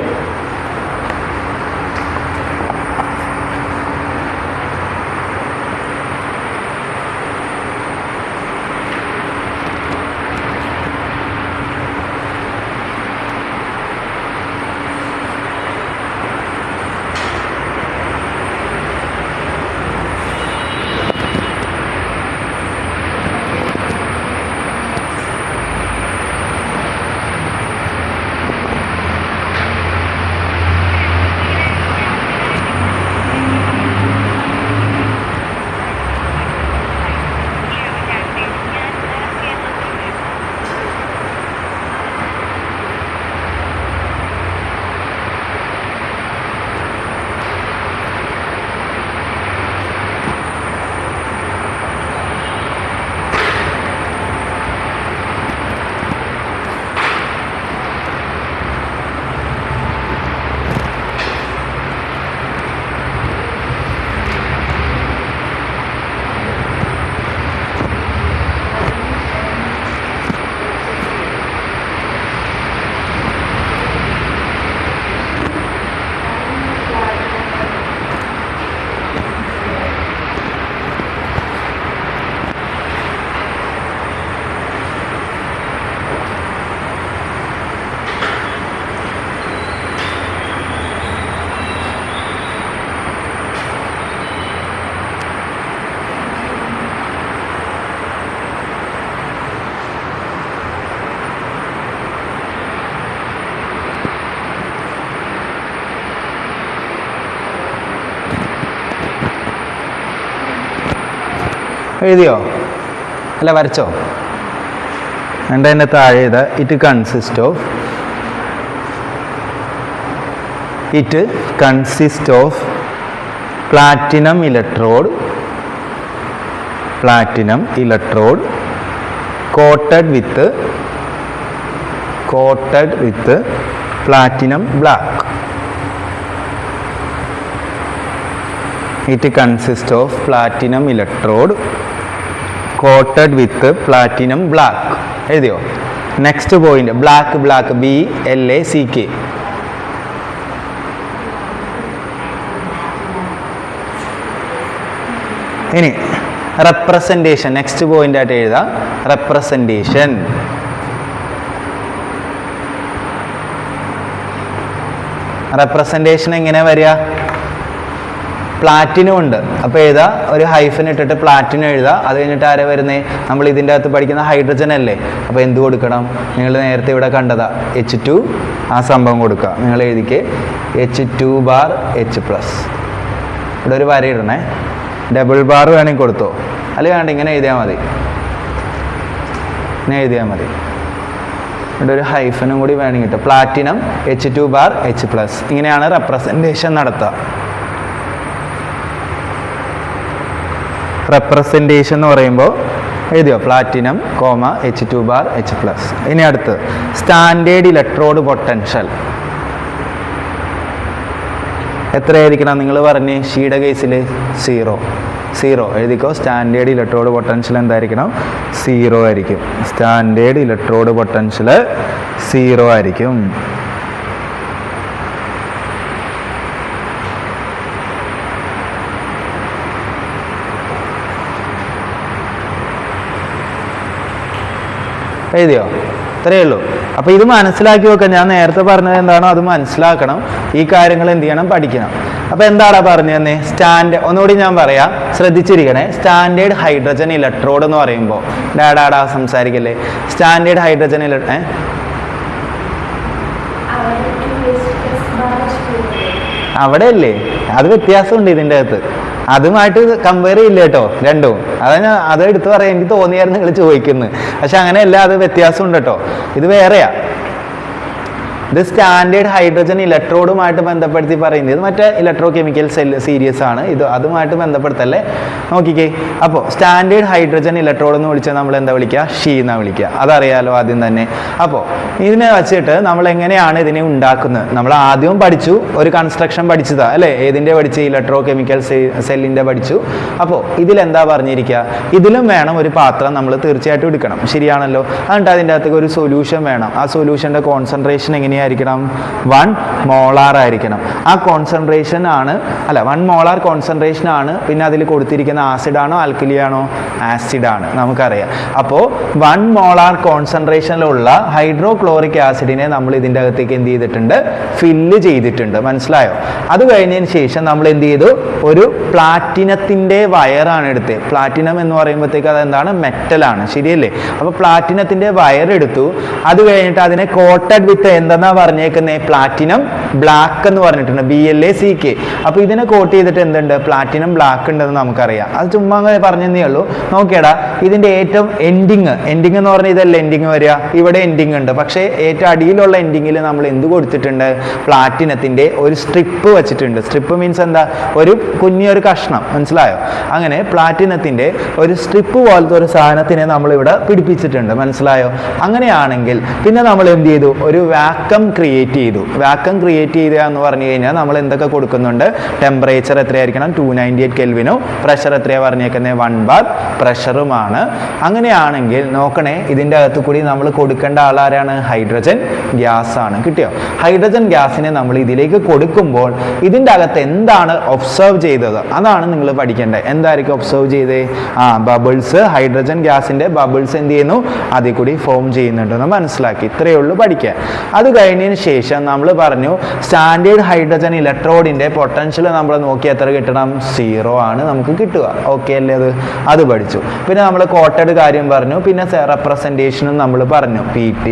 എഴുതിയോ? അല്ല, വരച്ചോ? എൻ്റെ അതിൻ്റെ താഴെ ഇത് it consist of platinum electrode quoted with platinum black. It consists of platinum electrode coated with platinum black. എഴുതിയോ? Next point black, BLACK. ഇനി റെപ്രസെൻറ്റേഷൻ, നെക്സ്റ്റ് പോയിന്റ് ആയിട്ട് എഴുതാം. റെപ്രസെൻറ്റേഷൻ എങ്ങനെ വരിക? പ്ലാറ്റിനം ഉണ്ട്, അപ്പോൾ എഴുതാ ഒരു ഹൈഫൻ ഇട്ടിട്ട് പ്ലാറ്റിനം എഴുതാ. അത് കഴിഞ്ഞിട്ട് ആരെ വരുന്നേ? നമ്മൾ ഇതിൻ്റെ അകത്ത് പഠിക്കുന്ന ഹൈഡ്രജൻ അല്ലേ. അപ്പോൾ എന്ത് കൊടുക്കണം? നിങ്ങൾ നേരത്തെ ഇവിടെ കണ്ടതാ H2, ആ സംഭവം കൊടുക്കുക. നിങ്ങൾ എഴുതിക്ക് H2 ബാർ H+. ഇവിടെ ഒരു വര ഇടണേ. ഡബിൾ ബാർ വേണമെങ്കിൽ കൊടുത്തോ, അല്ലെങ്കിൽ വേണ്ട ഇങ്ങനെ എഴുതിയാൽ മതി. ഇവിടെ ഒരു ഹൈഫനും കൂടി വേണമെങ്കിൽ കിട്ടും. Platinum H2 bar H+. ഇങ്ങനെയാണ് റെപ്രസെൻറ്റേഷൻ നടത്തുക. റെപ്രസെൻറ്റേഷൻ എന്ന് പറയുമ്പോൾ എഴുതിയോ? Platinum H2 bar H+. ഇനി അടുത്ത് സ്റ്റാൻഡേർഡ് ഇലക്ട്രോഡ് പൊട്ടൻഷ്യൽ എത്രയായിരിക്കണം? നിങ്ങൾ പറഞ്ഞ് ഷീയുടെ കേസിൽ 0 എഴുതിക്കോ. സ്റ്റാൻഡേർഡ് ഇലക്ട്രോഡ് പൊട്ടൻഷ്യൽ എന്തായിരിക്കണം? 0 ആയിരിക്കും. സ്റ്റാൻഡേർഡ് ഇലക്ട്രോഡ് പൊട്ടൻഷ്യൽ 0 ആയിരിക്കും. എഴുതിയോ? ഇത്രയേ ഉള്ളൂ. അപ്പോൾ ഇത് മനസ്സിലാക്കി വെക്കാം. ഞാൻ നേരത്തെ പറഞ്ഞത് എന്താണോ അത് മനസ്സിലാക്കണം. ഈ കാര്യങ്ങൾ എന്ത് ചെയ്യണം? പഠിക്കണം. അപ്പോൾ എന്താടാ പറഞ്ഞു തന്നെ? ഒന്നുകൂടി ഞാൻ പറയാം, ശ്രദ്ധിച്ചിരിക്കണേ. സ്റ്റാൻഡേർഡ് ഹൈഡ്രജൻ ഇലക്ട്രോഡ് എന്ന് പറയുമ്പോൾ ഡാഡാടാ സംസാരിക്കല്ലേ. സ്റ്റാൻഡേർഡ് ഹൈഡ്രജൻ അവിടെ അല്ലേ, അത് വ്യത്യാസമുണ്ട് ഇതിൻ്റെ അകത്ത്. അതുമായിട്ട് കമ്പയർ ചെയ്യില്ല കേട്ടോ രണ്ടും. അത് എടുത്ത് പറയാൻ എനിക്ക് തോന്നിയായിരുന്നു നിങ്ങൾ ചോദിക്കുന്നത്. പക്ഷെ അങ്ങനെയല്ല, അത് വ്യത്യാസമുണ്ട് കേട്ടോ. ഇത് വേറെയാ. ഇത് സ്റ്റാൻഡേർഡ് ഹൈഡ്രജൻ ഇലക്ട്രോഡുമായിട്ട് ബന്ധപ്പെടുത്തി പറയുന്നത്. ഇത് മറ്റേ ഇലക്ട്രോ കെമിക്കൽ സീരീസ് ആണ് ഇത്, അതുമായിട്ട് ബന്ധപ്പെടുത്തല്ലേ. നോക്കിക്കേ, അപ്പോൾ സ്റ്റാൻഡേർഡ് ഹൈഡ്രജൻ ഇലക്ട്രോഡ് എന്ന് വിളിച്ചാൽ നമ്മൾ എന്താ വിളിക്കുക? ഷീ എന്നാ വിളിക്കുക. അതറിയാലോ ആദ്യം തന്നെ. അപ്പോൾ ഇതിനെ വെച്ചിട്ട് നമ്മൾ എങ്ങനെയാണ് ഇതിനെ ഉണ്ടാക്കുന്നത്? നമ്മൾ ആദ്യം പഠിച്ചു, ഒരു കൺസ്ട്രക്ഷൻ പഠിച്ചതാ അല്ലേ? ഏതിൻ്റെ പഠിച്ച്? ഇലക്ട്രോ കെമിക്കൽ സെല്ലിൻ്റെ പഠിച്ചു. അപ്പോൾ ഇതിലെന്താ പറഞ്ഞിരിക്കുക? ഇതിലും വേണം ഒരു പാത്രം നമ്മൾ തീർച്ചയായിട്ടും എടുക്കണം, ശരിയാണല്ലോ. എന്നിട്ട് അതിൻ്റെ അകത്തേക്ക് ഒരു സൊല്യൂഷൻ വേണം. ആ സൊല്യൂഷൻ്റെ കോൺസെൻട്രേഷൻ എങ്ങനെയായിരിക്കണം? 1 മോളാർ ആയിരിക്കണം. ആ കോൺസെൻട്രേഷൻ ആണ്, അല്ല 1 മോളാർ കോൺസെൻട്രേഷൻ ആണ്. പിന്നെ അതിൽ കൊടുത്തിരിക്കുന്ന ആസിഡാണോ ആൽക്കലിയാണോ? ആസിഡാണ്, നമുക്കറിയാം. അപ്പോൾ 1 മോളാർ കോൺസെൻട്രേഷനിലുള്ള ഹൈഡ്രോക്ലോറിക് ആസിഡിനെ നമ്മൾ ഇതിൻ്റെ അകത്തേക്ക് എന്ത് ചെയ്തിട്ടുണ്ട്? ഫില്ല് ചെയ്തിട്ടുണ്ട്. മനസ്സിലായോ? അത് കഴിഞ്ഞതിന് ശേഷം നമ്മൾ എന്ത് ചെയ്തു? ഒരു പ്ലാറ്റിനത്തിൻ്റെ വയറാണ് എടുത്തത്. പ്ലാറ്റിനം എന്ന് പറയുമ്പോഴത്തേക്ക് അതെന്താണ്? മെറ്റലാണ്, ശരിയല്ലേ? അപ്പോൾ പ്ലാറ്റിനത്തിൻ്റെ വയറെടുത്തു. അത് കഴിഞ്ഞിട്ട് അതിനെ കോട്ടഡ് വിത്ത് എന്തെന്നാ പറഞ്ഞേക്കുന്നത്? പ്ലാറ്റിനം ബ്ലാക്ക് എന്ന് പറഞ്ഞിട്ടുണ്ട്, BLACK. അപ്പോൾ ഇതിനെ കോട്ട് ചെയ്തിട്ട് എന്തുണ്ട്? പ്ലാറ്റിനം ബ്ലാക്ക് ഉണ്ടെന്ന് നമുക്കറിയാം. അത് ചുമ്മാ പറഞ്ഞതേ ഉള്ളൂ. നോക്കിയടാ, ഇതിൻ്റെ ഏറ്റവും എൻഡിങ് എന്ന് പറഞ്ഞാൽ ഇതല്ല എൻഡിങ് വരിക, ഇവിടെ എൻഡിങ് ഉണ്ട്. പക്ഷേ ഏറ്റവും അടിയിലുള്ള എൻഡിങ്ങിൽ നമ്മൾ എന്ത് കൊടുത്തിട്ടുണ്ട്? പ്ലാറ്റിനത്തിൻ്റെ ഒരു സ്ട്രിപ്പ് വെച്ചിട്ടുണ്ട്. സ്ട്രിപ്പ് മീൻസ് എന്താ? ഒരു കുഞ്ഞൊരു കഷ്ണം, മനസ്സിലായോ? അങ്ങനെ പ്ലാറ്റിനത്തിൻ്റെ ഒരു സ്ട്രിപ്പ് പോലത്തെ ഒരു സാധനത്തിനെ നമ്മളിവിടെ പിടിപ്പിച്ചിട്ടുണ്ട്, മനസ്സിലായോ? അങ്ങനെയാണെങ്കിൽ പിന്നെ നമ്മൾ എന്ത് ചെയ്തു? ഒരു വാക്കം ക്രിയേറ്റ് ചെയ്തു. വാക്കം ക്രിയേറ്റ് ചെയ്യുക എന്ന് പറഞ്ഞു കഴിഞ്ഞാൽ നമ്മൾ എന്തൊക്കെ കൊടുക്കുന്നുണ്ട്? ടെമ്പറേച്ചർ എത്രയായിരിക്കണം? 298 കെൽവിനും പ്രഷർ എത്രയാണ് പറഞ്ഞേക്കുന്നത്? 1 ബാർ പ്രഷറുമാണ്. അങ്ങനെയാണെങ്കിൽ നോക്കണേ, ഇതിൻ്റെ അകത്ത് കൂടി നമ്മൾ കൊടുക്കേണ്ട ആളാരാണ്? ഹൈഡ്രജൻ ഗ്യാസ് ആണ്. കിട്ടിയോ? ഹൈഡ്രജൻ ഗ്യാസിനെ നമ്മൾ ഇതിലേക്ക് കൊടുക്കുമ്പോൾ ഇതിൻ്റെ അകത്ത് എന്താണ് ഒബ്സർവ് ചെയ്തത്? അതാണ് നിങ്ങൾ പഠിക്കേണ്ടത്. എന്തായിരിക്കും ഒബ്സർവ് ചെയ്തേ? ബബിൾസ്, ഹൈഡ്രജൻ ഗ്യാസിൻ്റെ ബബിൾസ് എന്ത് ചെയ്യുന്നു? അതിൽ കൂടി ഫോം ചെയ്യുന്നുണ്ടെന്ന് മനസ്സിലാക്കി. ഇത്രയേ ഉള്ളൂ പഠിക്കാൻ. അത് കഴിഞ്ഞതിന് ശേഷം നമ്മൾ പറഞ്ഞു സ്റ്റാൻഡേർഡ് ഹൈഡ്രജൻ ഇലക്ട്രോഡിൻ്റെ പൊട്ടൻഷ്യൽ നമ്മൾ നോക്കി എത്ര കിട്ടണം? 0 ആണ് നമുക്ക് കിട്ടുക. ഓക്കെ അല്ലേ? അത് പഠിച്ചു. പിന്നെ നമ്മൾ കോട്ടഡ് കാര്യം പറഞ്ഞു. പിന്നെ റെപ്രസെൻറ്റേഷനും നമ്മൾ പറഞ്ഞു. PT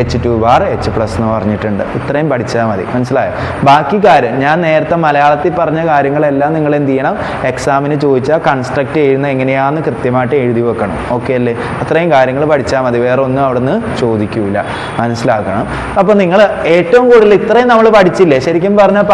H2 ബാർ H+ എന്ന് പറഞ്ഞിട്ടുണ്ട്. ഇത്രയും പഠിച്ചാൽ മതി, മനസ്സിലായോ? ബാക്കി കാര്യം ഞാൻ നേരത്തെ മലയാളത്തിൽ പറഞ്ഞ കാര്യങ്ങളെല്ലാം നിങ്ങൾ എന്ത് ചെയ്യണം? എക്സാമിന് ചോദിച്ചാൽ കൺസ്ട്രക്ട് ചെയ്യുന്നത് എങ്ങനെയാണെന്ന് കൃത്യമായിട്ട് എഴുതി വെക്കണം. ഓക്കെ അല്ലേ? അത്രയും കാര്യങ്ങൾ പഠിച്ചാൽ മതി, വേറെ ഒന്നും അവിടെ നിന്ന് ചോദിക്കൂല, മനസ്സിലാക്കണം. അപ്പോൾ നിങ്ങൾ ഏറ്റവും കൂടുതൽ ഇത്രയും നമ്മൾ പഠിച്ചില്ലേ? ശരിക്കും പറഞ്ഞാൽ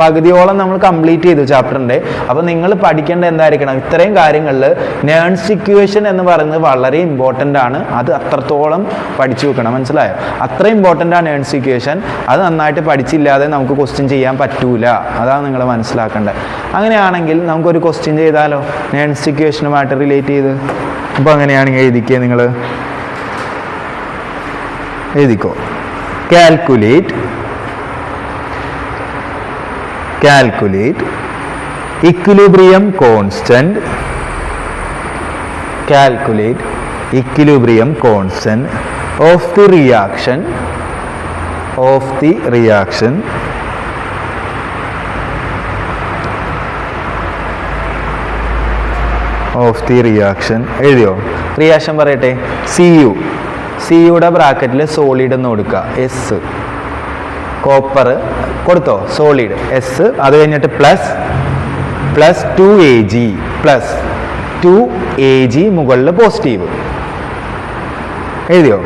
പകുതിയോളം നമ്മൾ കംപ്ലീറ്റ് ചെയ്തു ചാപ്റ്ററിൻ്റെ. അപ്പോൾ നിങ്ങൾ പഠിക്കേണ്ട എന്തായിരിക്കണം? ഇത്രയും കാര്യങ്ങളിൽ നേൺസ് ഇക്വേഷൻ എന്ന് പറയുന്നത് വളരെ ഇമ്പോർട്ടൻ്റ് ആണ്. അത് അത്രത്തോളം പഠിച്ചു വെക്കണം, മനസ്സിലായോ? അത്ര ഇമ്പോർട്ടൻ്റ് ആണ് നേൺസ് ഇക്വേഷൻ. അത് നന്നായിട്ട് പഠിച്ചില്ലാതെ നമുക്ക് ക്വസ്റ്റ്യൻ ചെയ്യാൻ പറ്റൂല. അതാണ് നിങ്ങൾ മനസ്സിലാക്കേണ്ടത്. അങ്ങനെയാണെങ്കിൽ നമുക്കൊരു ക്വസ്റ്റ്യൻ ചെയ്താലോ നേൺസ് ഇക്വേഷനുമായിട്ട് റിലേറ്റ് ചെയ്ത്? അപ്പോൾ അങ്ങനെയാണെങ്കിൽ എഴുതിക്കേ, നിങ്ങൾ എഴുതിക്കോ. Calculate equilibrium constant of the reaction എഴുതിയോ? റിയാക്ഷൻ പറയട്ടെ. സിയുടെ ബ്രാക്കറ്റിൽ സോളിഡ് എന്ന് കൊടുക്കുക, S. കോപ്പർ കൊടുത്തോ? Solid S. അത് കഴിഞ്ഞിട്ട് പ്ലസ് 2Ag മുകളിൽ പോസിറ്റീവ് എഴുതിയോ?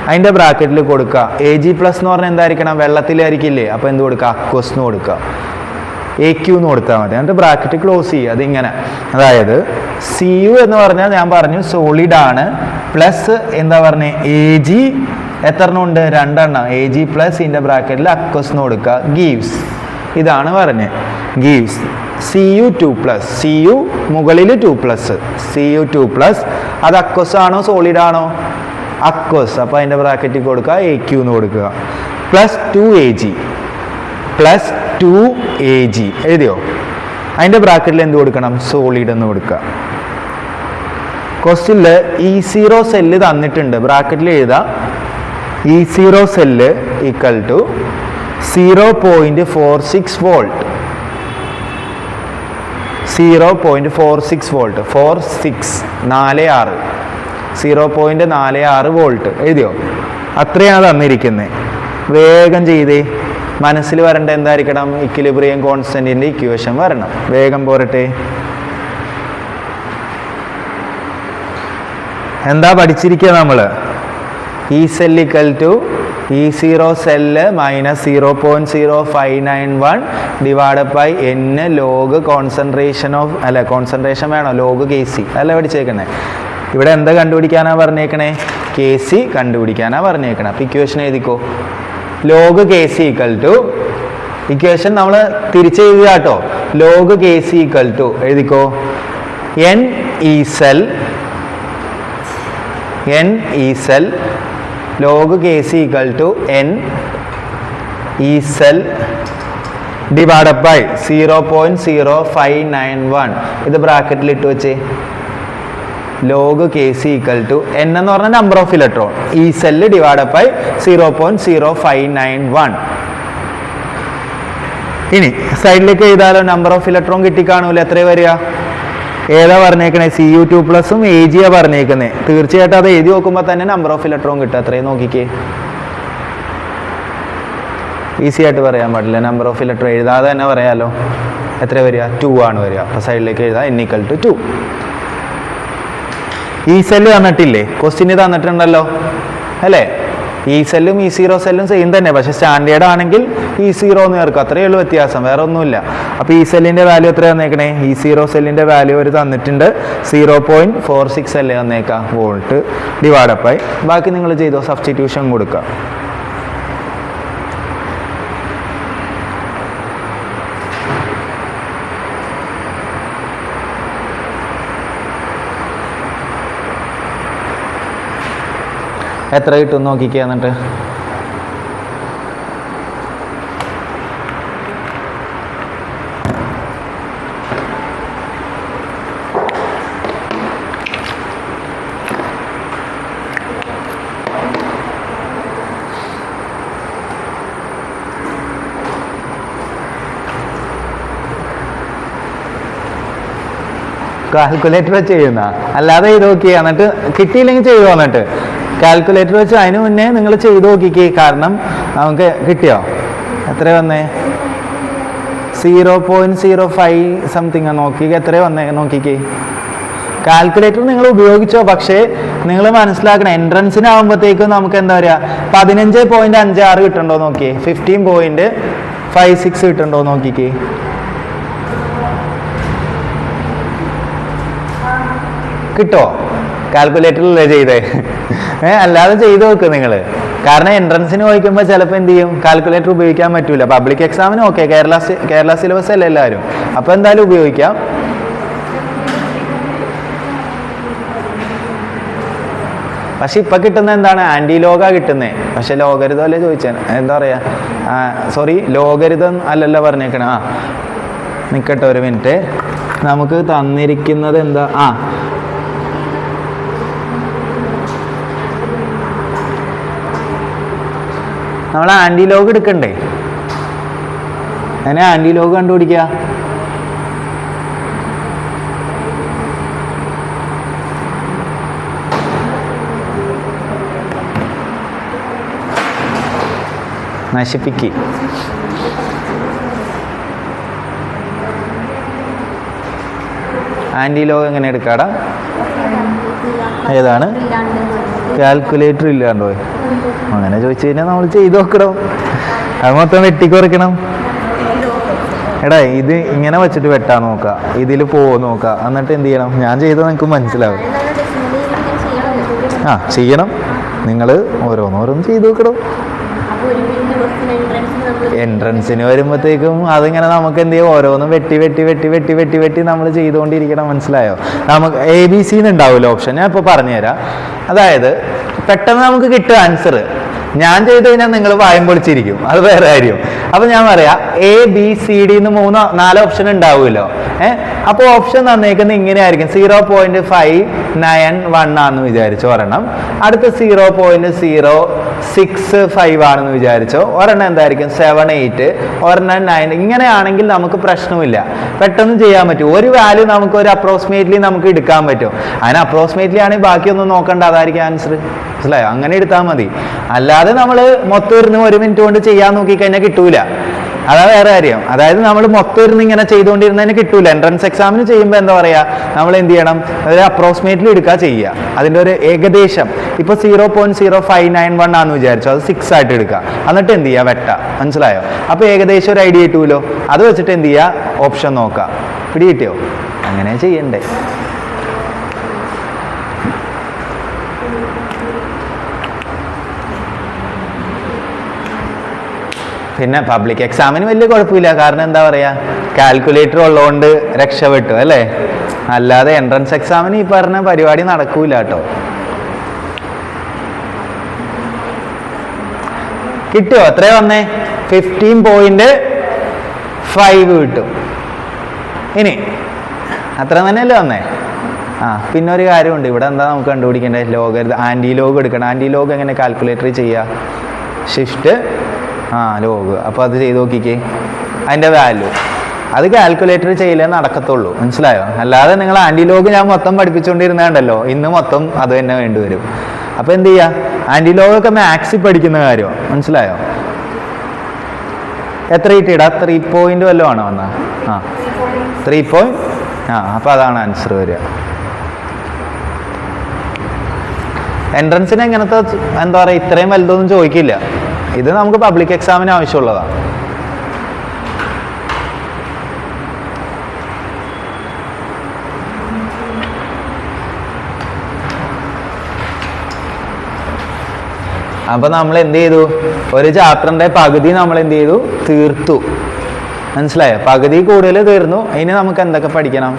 അതിൻ്റെ ബ്രാക്കറ്റിൽ കൊടുക്കുക. Ag+ എന്ന് പറഞ്ഞാൽ എന്തായിരിക്കണം? വെള്ളത്തിലായിരിക്കില്ലേ? അപ്പോൾ എന്ത് കൊടുക്കുക? അക്വസ് എന്ന് കൊടുക്കുക. AQ എന്ന് കൊടുത്താൽ മതി. എന്നിട്ട് ബ്രാക്കറ്റ് ക്ലോസ് ചെയ്യുക. അതിങ്ങനെ, അതായത് Cu എന്ന് പറഞ്ഞാൽ ഞാൻ പറഞ്ഞു സോളിഡ് ആണ്. പ്ലസ് എന്താ പറഞ്ഞേ? Ag എത്രണ്ണം ഉണ്ട്? 2 എണ്ണം. Ag+ ഇതിൻ്റെ ബ്രാക്കറ്റിൽ അക്വസ് എന്ന് കൊടുക്കുക. ഗീവ്സ്, ഇതാണ് പറഞ്ഞത്. Gives Cu2+. Cu മുകളിൽ 2+, Cu2+. അത് അക്വസ് ആണോ സോളിഡ് ആണോ? അക്വസ്. അപ്പോൾ അതിൻ്റെ ബ്രാക്കറ്റിൽ കൊടുക്കുക AQ എന്ന് കൊടുക്കുക. പ്ലസ് 2Ag എഴുതിയോ? അതിൻ്റെ ബ്രാക്കറ്റിൽ എന്ത് കൊടുക്കണം? സോളിഡ് എന്ന് കൊടുക്കുക. ക്വസ്റ്റ്യനിൽ E0 സെല്ല് തന്നിട്ടുണ്ട്, ബ്രാക്കറ്റിൽ എഴുതാം. E0 cell equal to 0.46 volt. 0.46 volt. 0.46 volt എഴുതിയോ? അത്രയാണ് തന്നിരിക്കുന്നത്. വേഗം ചെയ്തേ. മനസ്സിൽ വരേണ്ട എന്തായിരിക്കണം? ഇക്വിലിബ്രിയം കോൺസ്റ്റന്റിന്റെ ഇക്വേഷൻ വരണം. വേഗം പോരട്ടെ. എന്താ പഠിച്ചിരിക്കുക നമ്മൾ? E cell equal to E0 cell -0.0591 divide by n log concentration of അല്ല കോൺസെൻട്രേഷൻ വേണോ ലോഗ് Kc അല്ല പഠിച്ചേക്കണേ. ഇവിടെ എന്താ കണ്ടുപിടിക്കാനാ പറഞ്ഞേക്കണേ? Kc കണ്ടുപിടിക്കാനാ പറഞ്ഞേക്കണേ. അപ്പം ഇക്വേഷൻ എഴുതിക്കോ. Log Kc equal to equation നമ്മൾ തിരിച്ചെഴുതുക കേട്ടോ. ലോഗ് Kc ഈക്വൽ ടു എഴുതിക്കോ n E cell log Kc equal to n E cell divide by 0.0591. ഇത് ബ്രാക്കറ്റിൽ ഇട്ട് വെച്ചേ. Log Kc equal to n എന്ന് പറഞ്ഞ number of electron, E cell divide by 0.0591. ഇനി സൈഡിലേക്ക് എഴുതാലോ. നമ്പർ ഓഫ് ഇലക്ട്രോൺ കിട്ടിക്കാണൂല. എത്ര വരിക? ഏതാ പറഞ്ഞേക്കണേ? Cu2+ Ag പറഞ്ഞേക്കുന്നേ. തീർച്ചയായിട്ടും അത് എഴുതി നോക്കുമ്പോൾ തന്നെ നമ്പർ ഓഫ് ഇലക്ട്രോൺ കിട്ടുക. അത്രയും നോക്കിക്കേ. ഈസി ആയിട്ട് പറയാൻ പാടില്ല. നമ്പർ ഓഫ് ഇലക്ട്രോൺ എഴുതാതെ തന്നെ പറയാലോ. എത്ര വരിക? 2 ആണ് വരിക. അപ്പോൾ സൈഡിലേക്ക് എഴുതാം n = 2. E സെല്ല് തന്നിട്ടില്ലേ? ക്വസ്റ്റ്യന് തന്നിട്ടുണ്ടല്ലോ അല്ലേ? E സെല്ലും E0 സെല്ലും സെയിം തന്നെ, പക്ഷെ സ്റ്റാൻഡേർഡ് ആണെങ്കിൽ E0 എന്ന് ചേർക്കും. അത്രയേ ഉള്ളൂ വ്യത്യാസം, വേറെ ഒന്നുമില്ല. അപ്പോൾ E സെല്ലിൻ്റെ വാല്യൂ എത്ര തന്നേക്കണേ? E0 സെല്ലിൻ്റെ വാല്യൂ ഒരു തന്നിട്ടുണ്ട് 0.46 അല്ലേ തന്നേക്കാം വോൾട്ട് ഡിവൈഡ് ബൈ. ബാക്കി നിങ്ങൾ ചെയ്തോ, സബ്സ്റ്റിറ്റ്യൂഷൻ കൊടുക്കുക. എത്ര കിട്ടും നോക്കിക്കുക. എന്നിട്ട് കാൽക്കുലേറ്റർ വെച്ച് ചെയ്യുന്ന അല്ലാതെ ചെയ്ത് നോക്കിയാ. എന്നിട്ട് കിട്ടിയില്ലെങ്കിൽ ചെയ്തു. വന്നിട്ട് കാൽക്കുലേറ്റർ വെച്ച് അതിന് മുന്നേ നിങ്ങൾ ചെയ്ത് നോക്കിക്കേ. കാരണം നമുക്ക് കിട്ടിയോ? എത്ര വന്നേ? 0.05 സംതിങ് നോക്കി. എത്ര വന്നേ നോക്കിക്കേ. കാൽക്കുലേറ്റർ നിങ്ങൾ ഉപയോഗിച്ചോ, പക്ഷേ നിങ്ങൾ മനസ്സിലാക്കണം എൻട്രൻസിനാകുമ്പോഴത്തേക്കും നമുക്ക് എന്താ പറയുക 15.56 കിട്ടണ്ടോ നോക്കിയേ. 15.56 കിട്ടണ്ടോ നോക്കിക്കേ. കിട്ടോ? കാൽക്കുലേറ്ററിലല്ലേ ചെയ്തേ? അല്ലാതെ ചെയ്ത് നോക്ക് നിങ്ങൾ. കാരണം എൻട്രൻസിന് ചോദിക്കുമ്പോൾ ചിലപ്പോൾ എന്ത് ചെയ്യും, കാൽക്കുലേറ്റർ ഉപയോഗിക്കാൻ പറ്റൂല. പബ്ലിക് എക്സാമിന് ഓക്കെ, കേരള സിലബസ് അല്ല എല്ലാവരും, അപ്പോൾ എന്തായാലും ഉപയോഗിക്കാം. പക്ഷെ ഇപ്പം കിട്ടുന്ന എന്താണ്? ആൻറ്റി ലോഗാ കിട്ടുന്നത്. പക്ഷെ ലോഗരിതം അല്ലേ ചോദിച്ചാൽ, എന്താ പറയുക, സോറി ലോഗരിതം അല്ലല്ലോ പറഞ്ഞേക്കണേ. നിൽക്കട്ടെ ഒരു മിനിറ്റ്. നമുക്ക് തന്നിരിക്കുന്നത് എന്താ? നമ്മൾ ആൻറ്റി ലോഗ് എടുക്കണ്ടേ? അങ്ങനെ ആൻറ്റി ലോഗ് കണ്ടുപിടിക്കുക. നശിപ്പിക്ക്. ആൻറ്റി ലോഗ് എങ്ങനെ എടുക്കാടാ? ഏതാണ്? കാൽക്കുലേറ്റർ ഇല്ലാണ്ടോ? അങ്ങനെ ചോദിച്ചു കഴിഞ്ഞാൽ നമ്മൾ ചെയ്ത് നോക്കണം. അത് മൊത്തം വെട്ടിക്കുറയ്ക്കണം. എടാ ഇത് ഇങ്ങനെ വെച്ചിട്ട് വെട്ടാൻ നോക്കുക, ഇതിൽ പോവാൻ നോക്കുക, എന്നിട്ട് എന്ത് ചെയ്യണം? ഞാൻ ചെയ്തത് നിങ്ങൾക്ക് മനസ്സിലാവും. ചെയ്യണം. നിങ്ങൾ ഓരോന്നോരോന്ന് ചെയ്ത് നോക്കണം. എൻട്രൻസിന് വരുമ്പോഴത്തേക്കും അതിങ്ങനെ നമുക്ക് എന്ത് ചെയ്യും, ഓരോന്നും വെട്ടി വെട്ടി വെട്ടി വെട്ടി വെട്ടി വെട്ടി നമ്മൾ ചെയ്തുകൊണ്ടിരിക്കണം. മനസ്സിലായോ? നമുക്ക് ABC ഉണ്ടാവില്ല ഓപ്ഷൻ. ഞാൻ ഇപ്പോൾ പറഞ്ഞുതരാം. അതായത് പെട്ടെന്ന് നമുക്ക് കിട്ടും ആൻസർ. ഞാൻ ചെയ്ത് കഴിഞ്ഞാൽ നിങ്ങൾ വായം പൊളിച്ചിരിക്കും, അത് വേറെ കാര്യം. അപ്പൊ ഞാൻ പറയാം ABCD 4 ഓപ്ഷൻ ഉണ്ടാവുമല്ലോ. അപ്പോൾ ഓപ്ഷൻ തന്നേക്കുന്ന ഇങ്ങനെയായിരിക്കും. 0.591 ആണെന്ന് വിചാരിച്ചോ ഒരെണ്ണം, അടുത്ത 0.065 ആണെന്ന് വിചാരിച്ചോ ഒരെണ്ണം, എന്തായിരിക്കും 7-8, ഒരെണ്ണം 9. ഇങ്ങനെയാണെങ്കിൽ നമുക്ക് പ്രശ്നമില്ല, പെട്ടെന്ന് ചെയ്യാൻ പറ്റും. ഒരു വാല്യൂ നമുക്ക് ഒരു അപ്രോക്സിമേറ്റ്ലി നമുക്ക് എടുക്കാൻ പറ്റും. അതിന് അപ്രോക്സിമേറ്റ്ലി ആണെങ്കിൽ ബാക്കിയൊന്നും നോക്കണ്ട, അതായിരിക്കും ആൻസർ. മനസ്സിലായോ? അങ്ങനെ എടുത്താൽ മതി. അല്ലാതെ നമ്മൾ മൊത്തം ഇരുന്ന് 1 മിനിറ്റ് കൊണ്ട് ചെയ്യാൻ നോക്കിക്കഴിഞ്ഞാൽ കിട്ടൂല. അതാ വേറെ കാര്യം. അതായത് നമ്മൾ മൊത്തം ഇരുന്ന് ഇങ്ങനെ ചെയ്തുകൊണ്ടിരുന്നതിന് കിട്ടൂല. എൻട്രൻസ് എക്സാമിന് ചെയ്യുമ്പോൾ എന്താ പറയുക, നമ്മൾ എന്ത് ചെയ്യണം, അതായത് അപ്രോക്സിമേറ്റ്ലി എടുക്കുക ചെയ്യുക. അതിൻ്റെ ഒരു ഏകദേശം ഇപ്പോൾ 0.0591 ആണെന്ന് വിചാരിച്ചു, അത് 6 ആയിട്ട് എടുക്കുക. എന്നിട്ട് എന്ത് ചെയ്യുക, വെട്ട. മനസ്സിലായോ? അപ്പോൾ ഏകദേശം ഒരു ഐഡിയ കിട്ടുമല്ലോ. അത് വെച്ചിട്ട് എന്ത് ചെയ്യുക, ഓപ്ഷൻ നോക്കുക. പിടി കിട്ടിയോ? അങ്ങനെ ചെയ്യണ്ടേ. പിന്നെ പബ്ലിക് എക്സാമിന് വലിയ കുഴപ്പമില്ല. കാരണം എന്താ പറയുക, കാൽക്കുലേറ്റർ ഉള്ളതുകൊണ്ട് രക്ഷപ്പെട്ടു അല്ലേ. അല്ലാതെ എൻട്രൻസ് എക്സാമിന് ഈ പറഞ്ഞ പരിപാടി നടക്കൂല കേട്ടോ. കിട്ടുമോ? എത്രയാ വന്നേ? 15.5 കിട്ടും. ഇനി അത്ര തന്നെയല്ലേ വന്നേ? പിന്നെ ഒരു കാര്യമുണ്ട് ഇവിടെ. എന്താ നമുക്ക് കണ്ടുപിടിക്കേണ്ടത്? ലോഗ്, ആൻറ്റി ലോഗ് എടുക്കണം. ആൻറ്റി ലോഗ് എങ്ങനെ കാൽക്കുലേറ്റർ ചെയ്യുക? Shift log. അപ്പോൾ അത് ചെയ്ത് നോക്കിക്കേ, അതിൻ്റെ വാല്യൂ. അത് കാൽക്കുലേറ്റർ ചെയ്യലേ നടക്കത്തുള്ളൂ. മനസ്സിലായോ? അല്ലാതെ നിങ്ങൾ ആൻറ്റി ലോഗ് ഞാൻ മൊത്തം പഠിപ്പിച്ചുകൊണ്ടിരുന്നുണ്ടല്ലോ, ഇന്ന് മൊത്തം അത് തന്നെ വേണ്ടി വരും. അപ്പോൾ എന്ത് ചെയ്യുക, ആൻറ്റി ലോഗൊക്കെ മാക്സിൽ പഠിക്കുന്ന കാര്യമാണ്. മനസ്സിലായോ? എത്ര കിട്ടിയിടാ? 3 പോയിന്റ് വല്ലതും ആണോ വന്നാൽ? 3 പോയിന്റ്. അപ്പോൾ അതാണ് ആൻസർ വരിക. എൻട്രൻസിന് എങ്ങനത്തെ എന്താ പറയുക, ഇത്രയും വലുതൊന്നും ചോദിക്കില്ല. ഇത് നമുക്ക് പബ്ലിക് എക്സാമിന് ആവശ്യമുള്ളതാണ്. അപ്പൊ നമ്മൾ എന്ത് ചെയ്തു, ഒരു ചാപ്റ്ററിന്റെ പകുതി നമ്മൾ എന്ത് ചെയ്തു, തീർത്തു. മനസ്സിലായോ? പകുതി കൂടുതൽ തീർന്നു. ഇനി നമുക്ക് എന്തൊക്കെ പഠിക്കണം?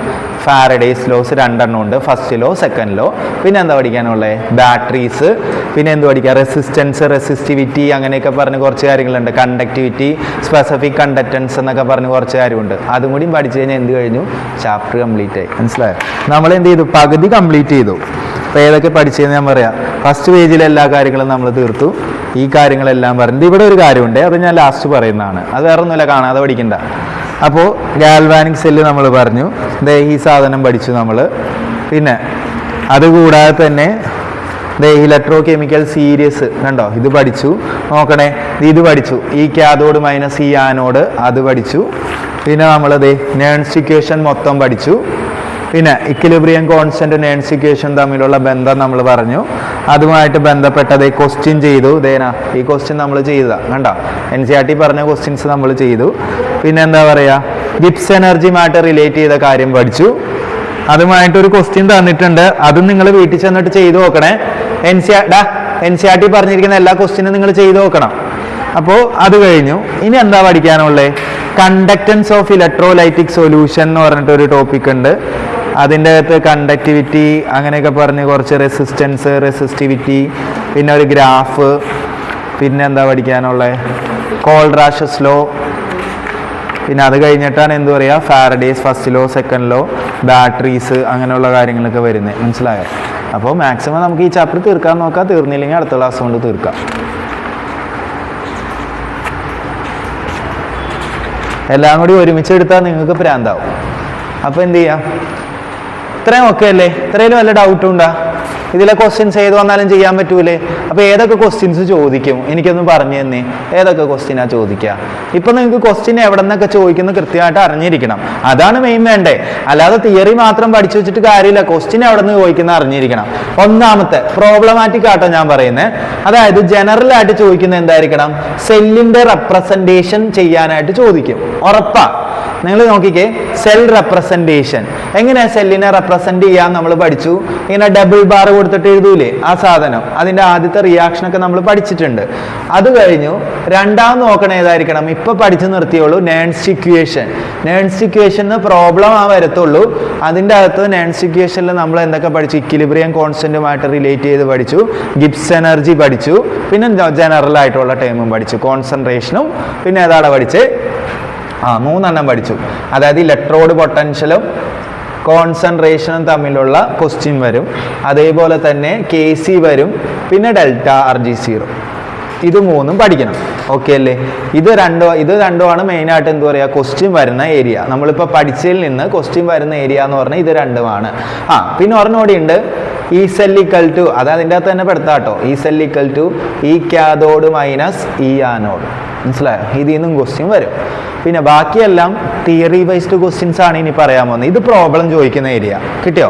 ഫാരഡേസ് ലോസ് 2 ഉണ്ട്. First law, second law. പിന്നെ എന്താ പഠിക്കാനുള്ളത്? ബാറ്ററീസ്. പിന്നെ എന്ത് പഠിക്കുക? റെസിസ്റ്റൻസ്, റെസിസ്റ്റിവിറ്റി, അങ്ങനെയൊക്കെ പറഞ്ഞ് കുറച്ച് കാര്യങ്ങളുണ്ട്. കണ്ടക്ടിവിറ്റി, സ്പെസിഫിക് കണ്ടക്റ്റൻസ് എന്നൊക്കെ പറഞ്ഞ് കുറച്ച് കാര്യമുണ്ട്. അതും കൂടി പഠിച്ചു കഴിഞ്ഞാൽ എന്ത് കഴിഞ്ഞു? ചാപ്റ്റർ കംപ്ലീറ്റ് ആയി. മനസ്സിലായോ? നമ്മൾ എന്ത് ചെയ്തു? പകുതി കംപ്ലീറ്റ് ചെയ്തു. അപ്പോൾ ഏതൊക്കെ പഠിച്ചതെന്ന് ഞാൻ പറയാം. ഫസ്റ്റ് പേജിലെ എല്ലാ കാര്യങ്ങളും നമ്മൾ തീർത്തു. ഈ കാര്യങ്ങളെല്ലാം പറഞ്ഞത്. ഇവിടെ ഒരു കാര്യമുണ്ട്, അത് ഞാൻ ലാസ്റ്റ് പറയുന്നതാണ്. അത് വേറെ ഒന്നുമില്ല, കാണാതെ പഠിക്കണ്ട. അപ്പോൾ ഗാൽവാനിക് സെല്ല് നമ്മൾ പറഞ്ഞു, ഈ സാധനം പഠിച്ചു നമ്മൾ. പിന്നെ അതുകൂടാതെ തന്നെ ഇലക്ട്രോ കെമിക്കൽ സീരീസ് കണ്ടോ, ഇത് പഠിച്ചു. നോക്കണേ, ഇത് പഠിച്ചു. ഈ കാഥോഡ് മൈനസ് ഈ ആനോഡ്, അത് പഠിച്ചു. പിന്നെ നമ്മളത് നേൺസ് ഇക്വേഷൻ മൊത്തം പഠിച്ചു. പിന്നെ ഇക്വിലിബ്രിയം കോൺസ്റ്റന്റ് നേൺസ് ഇക്വേഷൻ തമ്മിലുള്ള ബന്ധം നമ്മൾ പറഞ്ഞു. അതുമായിട്ട് ബന്ധപ്പെട്ടത് ക്വസ്റ്റ്യൻ ചെയ്തു. ഈ ക്വസ്റ്റ്യൻ നമ്മൾ ചെയ്തതാ കണ്ടോ, NCERT പറഞ്ഞ ക്വസ്റ്റ്യൻസ് നമ്മൾ ചെയ്തു. പിന്നെ എന്താ പറയുക, ഗിബ്സ് എനർജിയുമായിട്ട് റിലേറ്റ് ചെയ്ത കാര്യം പഠിച്ചു. അതുമായിട്ടൊരു ക്വസ്റ്റ്യൻ തന്നിട്ടുണ്ട്, അതും നിങ്ങൾ വീട്ടിൽ ചെന്നിട്ട് ചെയ്തു നോക്കണേ. NCERT പറഞ്ഞിരിക്കുന്ന എല്ലാ ക്വസ്റ്റ്യനും നിങ്ങൾ ചെയ്തു നോക്കണം. അപ്പോൾ അത് കഴിഞ്ഞു. ഇനി എന്താ പഠിക്കാനുള്ളത്? കണ്ടക്റ്റൻസ് ഓഫ് ഇലക്ട്രോലൈറ്റിക് സൊല്യൂഷൻ എന്ന് പറഞ്ഞിട്ടൊരു ടോപ്പിക് ഉണ്ട്. അതിൻ്റെ അകത്ത് കണ്ടക്ടിവിറ്റി അങ്ങനെയൊക്കെ പറഞ്ഞ് കുറച്ച് റെസിസ്റ്റൻസ്, റെസിസ്റ്റിവിറ്റി, പിന്നെ ഒരു ഗ്രാഫ്. പിന്നെ എന്താ പഠിക്കാനുള്ളത്? Kohlrausch's law. പിന്നെ അത് കഴിഞ്ഞിട്ടാണ് എന്ത് പറയുക, Faraday's first law, second law, batteries, അങ്ങനെയുള്ള കാര്യങ്ങളൊക്കെ വരുന്നത്. മനസ്സിലായോ? അപ്പോൾ മാക്സിമം നമുക്ക് ഈ ചാപ്റ്റർ തീർക്കാൻ നോക്കാം. തീർന്നില്ലെങ്കിൽ അടുത്ത ക്ലാസ് കൊണ്ട് തീർക്കാം. എല്ലാം കൂടി ഒരുമിച്ച് എടുത്താൽ നിങ്ങൾക്ക് പ്രാന്താവും. അപ്പോൾ എന്ത് ചെയ്യാം? ഇത്രയും ഓക്കെ അല്ലേ? ഇത്രയും വല്ല ഡൗട്ടും ഉണ്ടാ? ഇതിലെ ക്വസ്റ്റ്യൻസ് ഏത് വന്നാലും ചെയ്യാൻ പറ്റൂലേ? അപ്പോൾ ഏതൊക്കെ ക്വസ്റ്റ്യൻസ് ചോദിക്കും എനിക്കൊന്ന് പറഞ്ഞു തന്നെ. ഏതൊക്കെ ക്വസ്റ്റ്യനാണ് ചോദിക്കുക? ഇപ്പം നിങ്ങൾക്ക് ക്വസ്റ്റ്യൻ എവിടെ നിന്നൊക്കെ ചോദിക്കുന്നത് കൃത്യമായിട്ട് അറിഞ്ഞിരിക്കണം. അതാണ് മെയിൻ വേണ്ടേ. അല്ലാതെ തിയറി മാത്രം പഠിച്ചു വെച്ചിട്ട് കാര്യമില്ല. ക്വസ്റ്റ്യൻ എവിടെ നിന്ന് ചോദിക്കുന്ന അറിഞ്ഞിരിക്കണം. ഒന്നാമത്തെ പ്രോബ്ലമാറ്റിക് ആട്ടോ ഞാൻ പറയുന്നത്. അതായത് ജനറൽ ആയിട്ട് ചോദിക്കുന്നത് എന്തായിരിക്കണം? സെല്ലിന്റെ റെപ്രസെന്റേഷൻ ചെയ്യാനായിട്ട് ചോദിക്കും, ഉറപ്പാ. നിങ്ങൾ നോക്കിക്കേ, സെൽ റെപ്രസെന്റേഷൻ എങ്ങനെയാ സെല്ലിനെ റെപ്രസെന്റ് ചെയ്യാൻ നമ്മൾ പഠിച്ചു. ഇങ്ങനെ ഡബിൾ ബാർ കൊടുത്തിട്ട് എഴുതൂലേ, ആ സാധനം. അതിന്റെ ആദ്യത്തെ റിയാക്ഷനൊക്കെ നമ്മൾ പഠിച്ചിട്ടുണ്ട്. അത് കഴിഞ്ഞു രണ്ടാമത് നോക്കണ ഏതായിരിക്കണം? ഇപ്പൊ പഠിച്ചു നിർത്തിയോളൂ, നേൺസ് ഇക്വേഷൻ. നേൺസ് ഇക്വേഷന് പ്രോബ്ലം വരത്തുള്ളൂ. അതിൻ്റെ അകത്ത് നേൺസ് ഇക്വേഷനിൽ നമ്മൾ എന്തൊക്കെ പഠിച്ചു? ഇക്വിലിബ്രിയം കോൺസ്റ്റന്റുമായിട്ട് റിലേറ്റ് ചെയ്ത് പഠിച്ചു, ഗിബ്സ് എനർജി പഠിച്ചു, പിന്നെ ജനറൽ ആയിട്ടുള്ള ടേമും പഠിച്ചു, കോൺസെൻട്രേഷനും. പിന്നെ ഏതാണ് പഠിച്ചത്? 3 പഠിച്ചു. അതായത് ഇലക്ട്രോഡ് പൊട്ടൻഷ്യലും കോൺസെൻട്രേഷനും തമ്മിലുള്ള ക്വസ്റ്റ്യൻ വരും. അതേപോലെ തന്നെ KC വരും. പിന്നെ ഡെൽറ്റ RG0. ഇത് 3 പഠിക്കണം. ഓക്കെ അല്ലേ? ഇത് രണ്ടുമാണ് മെയിനായിട്ട് എന്ത് പറയുക, ക്വസ്റ്റ്യൻ വരുന്ന ഏരിയ. നമ്മളിപ്പോൾ പഠിച്ചതിൽ നിന്ന് ക്വസ്റ്റ്യൻ വരുന്ന ഏരിയ എന്ന് പറഞ്ഞാൽ ഇത് രണ്ടുമാണ്. പിന്നെ ഒരെണ്ണോടെ ഉണ്ട്, ഈ സെൽ ഈക്വൽ ടു, അത് അതിൻ്റെ അകത്ത് തന്നെ പെടുത്താട്ടോ. ഈ സെൽ ഈക്വൽ ടു ഈ കാഥോഡ് മൈനസ് ഈ ആനോഡ്. മനസ്സിലായോ? ഇതിൽ നിന്നും ക്വസ്റ്റ്യൻ വരും. പിന്നെ ബാക്കിയെല്ലാം തിയറി വൈസ്ഡ് ക്വസ്റ്റ്യൻസ് ആണ് ഇനി പറയാൻ പോകുന്നത്. ഇത് പ്രോബ്ലം ചോദിക്കുന്ന ഏരിയ. കിട്ടിയോ?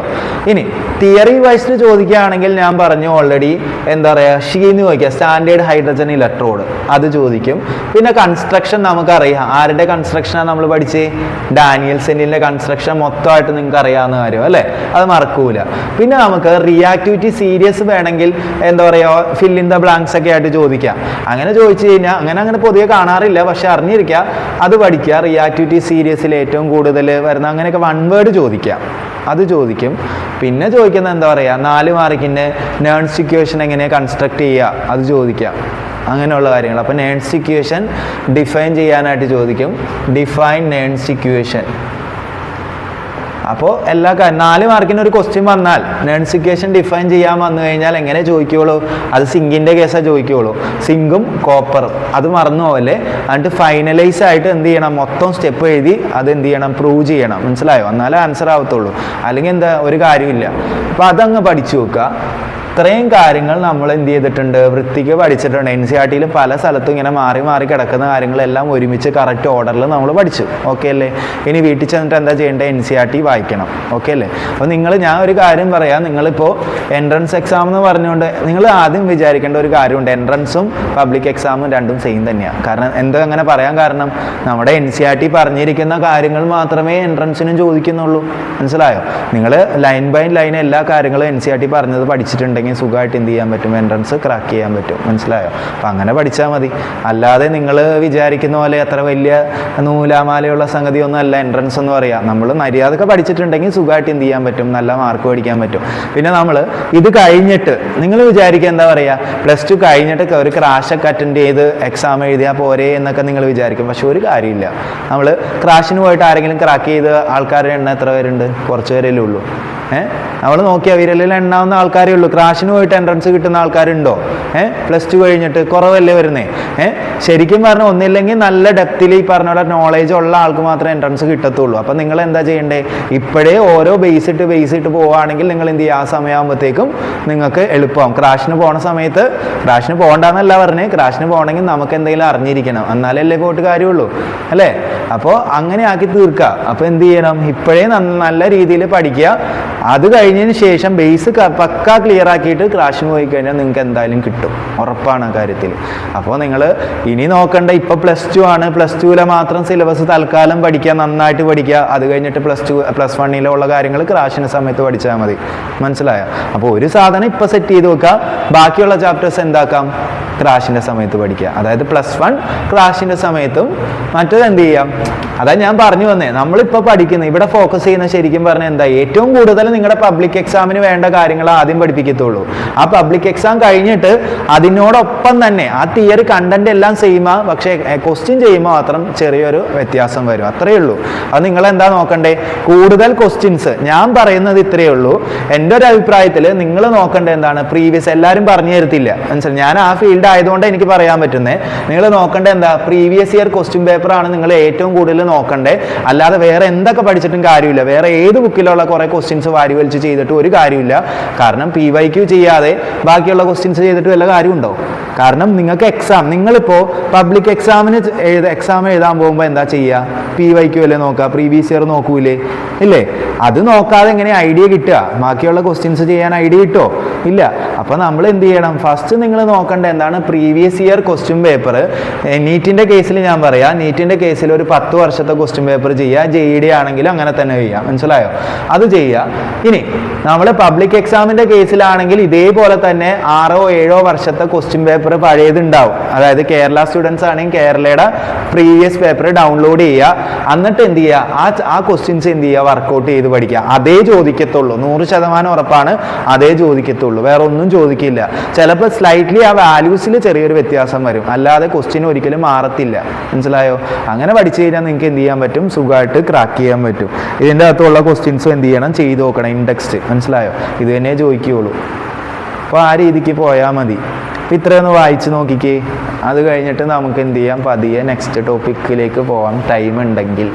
ഇനി തിയറി വൈസ്ഡ് ചോദിക്കുകയാണെങ്കിൽ ഞാൻ പറഞ്ഞു ഓൾറെഡി, എന്താ പറയുക, ഷീന്ന് ചോദിക്കുക, സ്റ്റാൻഡേർഡ് ഹൈഡ്രജൻ ഇലക്ട്രോഡ്, അത് ചോദിക്കും. പിന്നെ കൺസ്ട്രക്ഷൻ നമുക്കറിയാം. ആരുടെ കൺസ്ട്രക്ഷനാണ് നമ്മൾ പഠിച്ച്? ഡാനിയൽ സെല്ലിൻ്റെ കൺസ്ട്രക്ഷൻ മൊത്തമായിട്ട് നിങ്ങൾക്ക് അറിയാവുന്ന കാര്യം അല്ലേ, അത് മറക്കൂല. പിന്നെ നമുക്ക് റിയാക്ടിവിറ്റി സീരീസ് വേണമെങ്കിൽ എന്താ പറയുക, ഫിൽ ഇൻ ദ ബ്ലാങ്ക്സ് ഒക്കെ ആയിട്ട് ചോദിക്കാം. അങ്ങനെ ചോദിച്ചു കഴിഞ്ഞാൽ അങ്ങനെ പൊതുവെ കാണാറില്ല, പക്ഷെ അറിഞ്ഞിരിക്കുക, അത് പഠിക്കുക. റിയാക്ടിവിറ്റി സീരീസിൽ ഏറ്റവും കൂടുതൽ വരുന്ന അങ്ങനെയൊക്കെ വൺ വേർഡ് ചോദിക്കാം, അത് ചോദിക്കും. പിന്നെ ചോദിക്കുന്നത് എന്താ പറയുക, 4 മാർക്കിൻ്റെ നേൺസ് ഇക്വേഷൻ എങ്ങനെ കൺസ്ട്രക്ട് ചെയ്യുക, അത് ചോദിക്കാം. അങ്ങനെയുള്ള കാര്യങ്ങൾ. അപ്പോൾ നേൺസ് ഇക്വേഷൻ ഡിഫൈൻ ചെയ്യാനായിട്ട് ചോദിക്കും. ഡിഫൈൻ നേൺസ് ഇക്വേഷൻ. അപ്പോൾ 4 മാർക്കിന് ഒരു ക്വസ്റ്റ്യൻ വന്നാൽ നേൺസ് ഇക്വേഷൻ ഡിഫൈൻ ചെയ്യാൻ വന്നു കഴിഞ്ഞാൽ എങ്ങനെ ചോദിക്കുകയുള്ളൂ? അത് സിങ്കിൻ്റെ കേസാണ് ചോദിക്കുകയുള്ളൂ. സിങ്കും കോപ്പറും, അത് മറന്നു പോവല്ലേ. എന്നിട്ട് ഫൈനലൈസ് ആയിട്ട് എന്ത് ചെയ്യണം, മൊത്തം സ്റ്റെപ്പ് എഴുതി അത് എന്ത് ചെയ്യണം, പ്രൂവ് ചെയ്യണം. മനസ്സിലായോ? എന്നാലേ ആൻസർ ആവത്തുള്ളൂ. അല്ലെങ്കിൽ എന്താ, ഒരു കാര്യമില്ല. അപ്പോൾ അതങ്ങ് പഠിച്ചു വെക്കുക. ഇത്രയും കാര്യങ്ങൾ നമ്മൾ എന്ത് ചെയ്തിട്ടുണ്ട്, വൃത്തിക്ക് പഠിച്ചിട്ടുണ്ട്. NCERT-യിൽ പല സ്ഥലത്തും ഇങ്ങനെ മാറി മാറി കിടക്കുന്ന കാര്യങ്ങളെല്ലാം ഒരുമിച്ച് കറക്റ്റ് ഓർഡറിൽ നമ്മൾ പഠിച്ചു. ഓക്കെ അല്ലേ? ഇനി വീട്ടിൽ ചെന്നിട്ട് എന്താ ചെയ്യേണ്ടത്? NCERT വായിക്കണം. ഓക്കെ അല്ലേ? അപ്പോൾ ഞാൻ ഒരു കാര്യം പറയാം. നിങ്ങളിപ്പോൾ എൻട്രൻസ് എക്സാം എന്ന് പറഞ്ഞുകൊണ്ട് നിങ്ങൾ ആദ്യം വിചാരിക്കേണ്ട ഒരു കാര്യമുണ്ട്, എൻട്രൻസും പബ്ലിക് എക്സാമും രണ്ടും സെയിം തന്നെയാണ്. കാരണം എന്താ അങ്ങനെ പറയാൻ കാരണം, നമ്മുടെ NCERT പറഞ്ഞിരിക്കുന്ന കാര്യങ്ങൾ മാത്രമേ എൻട്രൻസിനും ചോദിക്കുന്നുള്ളൂ. മനസ്സിലായോ? നിങ്ങൾ ലൈൻ ബൈ ലൈൻ എല്ലാ കാര്യങ്ങളും NCERT പറഞ്ഞത് പഠിച്ചിട്ടുണ്ടെങ്കിൽ സുഖമായിട്ട് എന്ത് ചെയ്യാൻ പറ്റും, എൻട്രൻസ് ക്രാക്ക് ചെയ്യാൻ പറ്റും. മനസ്സിലായോ? അപ്പം അങ്ങനെ പഠിച്ചാൽ മതി. അല്ലാതെ നിങ്ങൾ വിചാരിക്കുന്ന പോലെ അത്ര വലിയ നൂലാമാലയുള്ള സംഗതിയൊന്നും അല്ല എൻട്രൻസ് എന്ന് പറയാം. നമ്മൾ മര്യാദക്ക് പഠിച്ചിട്ടുണ്ടെങ്കിൽ സുഖമായിട്ട് എന്ത് ചെയ്യാൻ പറ്റും, നല്ല മാർക്ക് മേടിക്കാൻ പറ്റും. പിന്നെ നമ്മൾ ഇത് കഴിഞ്ഞിട്ട് നിങ്ങൾ വിചാരിക്കുക, എന്താ പറയുക, +2 കഴിഞ്ഞിട്ട് ഒരു ക്രാഷൊക്കെ അറ്റൻഡ് ചെയ്ത് എക്സാം എഴുതിയാൽ പോരെ എന്നൊക്കെ നിങ്ങൾ വിചാരിക്കും. പക്ഷെ ഒരു കാര്യമില്ല. നമ്മൾ ക്രാഷിന് പോയിട്ട് ആരെങ്കിലും ക്രാക്ക് ചെയ്ത് ആൾക്കാരുടെ എണ്ണം എത്ര പേരുണ്ട്? കുറച്ച് പേരല്ലേ ഉള്ളൂ. നമ്മൾ നോക്കിയാൽ വിരലിൽ എണ്ണാവുന്ന ആൾക്കാരേ ഉള്ളൂ. ക്രാഷിന് പോയിട്ട് എൻട്രൻസ് കിട്ടുന്ന ആൾക്കാരുണ്ടോ? +2 കഴിഞ്ഞിട്ട് കുറവല്ലേ വരുന്നേ? ശരിക്കും പറഞ്ഞാൽ ഒന്നില്ലെങ്കിൽ നല്ല ഡെപ്തിൽ ഈ പറഞ്ഞ പോലെ നോളേജ് ഉള്ള ആൾക്ക് മാത്രമേ എൻട്രൻസ് കിട്ടത്തുള്ളൂ. അപ്പം നിങ്ങൾ എന്താ ചെയ്യേണ്ടേ, ഇപ്പോഴേ ഓരോ ബേസ് ഇട്ട് പോവുകയാണെങ്കിൽ നിങ്ങൾ എന്ത് ചെയ്യുക, ആ സമയമാകുമ്പോഴത്തേക്കും നിങ്ങൾക്ക് എളുപ്പമാകും. ക്രാഷിന് പോണ സമയത്ത്, ക്രാഷിന് പോകണ്ടെന്നല്ല പറഞ്ഞേ, ക്രാഷിന് പോകണമെങ്കിൽ നമുക്ക് എന്തെങ്കിലും അറിഞ്ഞിരിക്കണം, എന്നാലല്ലേ പോയിട്ട് കാര്യമുള്ളൂ അല്ലേ? അപ്പോൾ അങ്ങനെ ആക്കി തീർക്കുക. അപ്പോൾ എന്ത് ചെയ്യണം, ഇപ്പോഴേ നല്ല രീതിയിൽ പഠിക്കുക. അത് കഴിഞ്ഞതിന് ശേഷം ബേസ് പക്ക ക്ലിയർ ആക്കിയിട്ട് ക്രാഷിന് പോയി കഴിഞ്ഞാൽ നിങ്ങൾക്ക് എന്തായാലും കിട്ടും, ഉറപ്പാണ് ആ കാര്യത്തിൽ. അപ്പോൾ നിങ്ങൾ ഇനി നോക്കണ്ട, ഇപ്പോൾ +2 ആണ്, +2-ലെ മാത്രം സിലബസ് തൽക്കാലം പഠിക്കുക, നന്നായിട്ട് പഠിക്കുക. അത് കഴിഞ്ഞിട്ട് +1-ലുള്ള കാര്യങ്ങൾ ക്രാഷിന് സമയത്ത് പഠിച്ചാൽ മതി. മനസ്സിലായോ? അപ്പോൾ ഒരു സാധനം ഇപ്പോൾ സെറ്റ് ചെയ്ത് വെക്കുക, ബാക്കിയുള്ള ചാപ്റ്റേഴ്സ് എന്താക്കാം, ക്രാഷിൻ്റെ സമയത്ത് പഠിക്കുക. അതായത് +1 ക്രാഷിൻ്റെ സമയത്തും മറ്റേത് എന്ത് ചെയ്യാം. അതായത് ഞാൻ പറഞ്ഞു വന്നേ, നമ്മളിപ്പോൾ പഠിക്കുന്നത് ഇവിടെ ഫോക്കസ് ചെയ്യുന്ന ശരിക്കും പറഞ്ഞാൽ എന്താ, ഏറ്റവും കൂടുതൽ നിങ്ങളുടെ പബ്ലിക് എക്സാമിന് വേണ്ട കാര്യങ്ങൾ ആദ്യം പഠിപ്പിക്കത്തുള്ളൂ. ആ പബ്ലിക് എക്സാം കഴിഞ്ഞിട്ട് അതിനോടൊപ്പം തന്നെ ആ തിയറി കണ്ടന്റ് എല്ലാം സെയിമാ, പക്ഷേ ക്വസ്റ്റ്യൻ ചെയ്യുമ്പോൾ മാത്രം ചെറിയൊരു വ്യത്യാസം വരും. അത്രയേ ഉള്ളൂ. അത് നിങ്ങൾ എന്താ നോക്കണ്ടേ, കൂടുതൽ ക്വസ്റ്റ്യൻസ്. ഞാൻ പറയുന്നത് ഇത്രയേ ഉള്ളൂ. എൻ്റെ ഒരു അഭിപ്രായത്തിൽ നിങ്ങൾ നോക്കേണ്ടത് എന്താണ്, പ്രീവിയസ് എല്ലാവരും പറഞ്ഞു തരത്തില്ല. മനസ്സിലായി? ഞാൻ ആ ഫീൽഡ് ആയതുകൊണ്ട് എനിക്ക് പറയാൻ പറ്റുന്നത്. നിങ്ങൾ നോക്കേണ്ടത് എന്താ, പ്രീവിയസ് ഇയർ ക്വസ്റ്റ്യൻ പേപ്പറാണ് നിങ്ങൾ ഏറ്റവും കൂടുതൽ നോക്കണ്ടേ. അല്ലാതെ വേറെ എന്തൊക്കെ പഠിച്ചിട്ടും കാര്യമില്ല. വേറെ ഏത് ബുക്കിലുള്ള കുറേ ക്വസ്റ്റ്യൻസ് വാരി വലിച്ച് ചെയ്തിട്ട് ഒരു കാര്യമില്ല. കാരണം PYQ ചെയ്യാതെ ബാക്കിയുള്ള ക്വസ്റ്റ്യൻസ് ചെയ്തിട്ട് വല്ല കാര്യമുണ്ടോ? കാരണം നിങ്ങൾക്ക് എക്സാം, നിങ്ങളിപ്പോൾ പബ്ലിക് എക്സാം എഴുതാൻ പോകുമ്പോൾ എന്താ ചെയ്യുക, PYQ അല്ലേ നോക്കുക, പ്രീവിയസ് ഇയർ നോക്കൂലേ? ഇല്ലേ? അത് നോക്കാതെ എങ്ങനെ ഐഡിയ കിട്ടുക? ബാക്കിയുള്ള ക്വസ്റ്റ്യൻസ് ചെയ്യാൻ ഐഡിയ കിട്ടുമോ? ഇല്ല. അപ്പോൾ നമ്മൾ എന്ത് ചെയ്യണം, ഫസ്റ്റ് നിങ്ങൾ നോക്കേണ്ടത് എന്താണ്, പ്രീവിയസ് ഇയർ ക്വസ്റ്റ്യൻ പേപ്പർ. നീറ്റിൻ്റെ കേസിൽ ഞാൻ പറയാം, നീറ്റിൻ്റെ കേസിൽ ഒരു 10 വർഷത്തെ ക്വസ്റ്റ്യൻ പേപ്പർ ചെയ്യുക. JED ആണെങ്കിലും അങ്ങനെ തന്നെ ചെയ്യുക. മനസ്സിലായോ? അത് ചെയ്യുക. ഇനി നമ്മൾ പബ്ലിക് എക്സാമിൻ്റെ കേസിലാണെങ്കിൽ ഇതേപോലെ തന്നെ 6-7 വർഷത്തെ ക്വസ്റ്റ്യൻ പേപ്പർ പഴയതുണ്ടാവും. അതായത് കേരള സ്റ്റുഡൻസ് ആണെങ്കിൽ കേരളയുടെ പ്രീവിയസ് പേപ്പർ ഡൗൺലോഡ് ചെയ്യുക. എന്നിട്ട് എന്ത് ചെയ്യുക, ആ ക്വസ്റ്റ്യൻസ് എന്ത് ചെയ്യുക, വർക്കൗട്ട് ചെയ്ത് പഠിക്കുക. അതേ ചോദിക്കത്തുള്ളൂ, 100% ഉറപ്പാണ്, അതേ ചോദിക്കത്തുള്ളൂ, വേറെ ഒന്നും ചോദിക്കില്ല. ചിലപ്പോൾ സ്ലൈറ്റ്ലി ആ വാല്യൂസിൽ ചെറിയൊരു വ്യത്യാസം വരും, അല്ലാതെ ക്വസ്റ്റ്യൻ ഒരിക്കലും മാറത്തില്ല. മനസ്സിലായോ? അങ്ങനെ പഠിച്ചു കഴിഞ്ഞാൽ നിങ്ങൾക്ക് എന്ത് ചെയ്യാൻ പറ്റും, സുഖമായിട്ട് ക്രാക്ക് ചെയ്യാൻ പറ്റും. ഇതിൻ്റെ അകത്തുള്ള ക്വസ്റ്റ്യൻസും എന്ത് ചെയ്യണം, ചെയ്ത് നോക്കണം. ഇൻഡെക്സ്റ്റ്, മനസ്സിലായോ? ഇത് തന്നെ ചോദിക്കുകയുള്ളൂ. അപ്പോൾ ആ രീതിക്ക് പോയാൽ മതി. അപ്പോൾ ഇത്രയൊന്ന് വായിച്ച് നോക്കിക്കേ. അത് കഴിഞ്ഞിട്ട് നമുക്ക് എന്ത് ചെയ്യാം, പതിയെ നെക്സ്റ്റ് ടോപ്പിക്കിലേക്ക് പോകാം, ടൈം ഉണ്ടെങ്കിൽ.